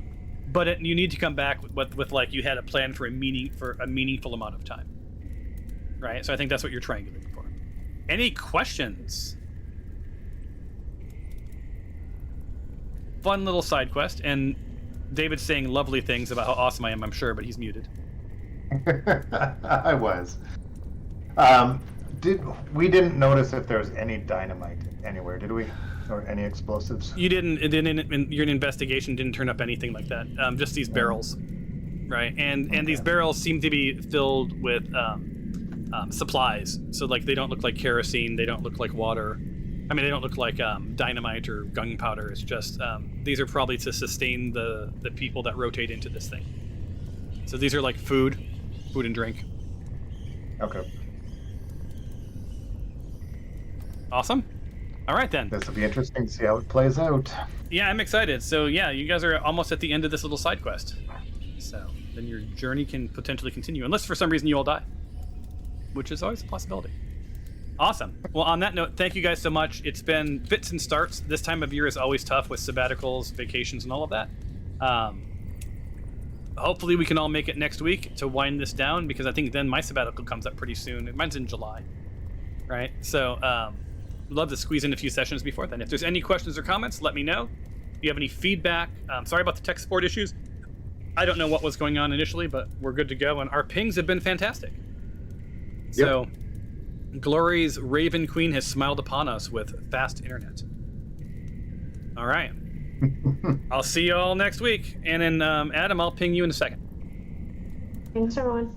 but you need to come back with you had a plan for a meaningful amount of time. Right, so I think that's what you're triangulating for. Any questions? Fun little side quest, and David's saying lovely things about how awesome I am, I'm sure, but he's muted.
I was. We didn't notice if there was any dynamite anywhere, did we? Or any explosives?
You didn't. It didn't. Your investigation didn't turn up anything like that. Just these barrels, right? And these barrels seem to be filled with supplies. So like they don't look like kerosene. They don't look like water. I mean, they don't look like dynamite or gunpowder. It's just these are probably to sustain the people that rotate into this thing. So these are like food and drink.
Okay.
Awesome. All right, then.
This will be interesting to see how it plays out.
Yeah, I'm excited. So, yeah, you guys are almost at the end of this little side quest. So, then your journey can potentially continue, unless for some reason you all die, which is always a possibility. Awesome. Well, on that note, thank you guys so much. It's been fits and starts. This time of year is always tough with sabbaticals, vacations, and all of that. Hopefully, we can all make it next week to wind this down, because I think then my sabbatical comes up pretty soon. Mine's in July, right? So, love to squeeze in a few sessions before then. If there's any questions or comments, let me know. If you have any feedback, sorry about the tech support issues. I don't know what was going on initially, but we're good to go, and our pings have been fantastic. Yep. So, Glory's Raven Queen has smiled upon us with fast internet. All right. I'll see you all next week. And then, Adam, I'll ping you in a second.
Thanks, everyone.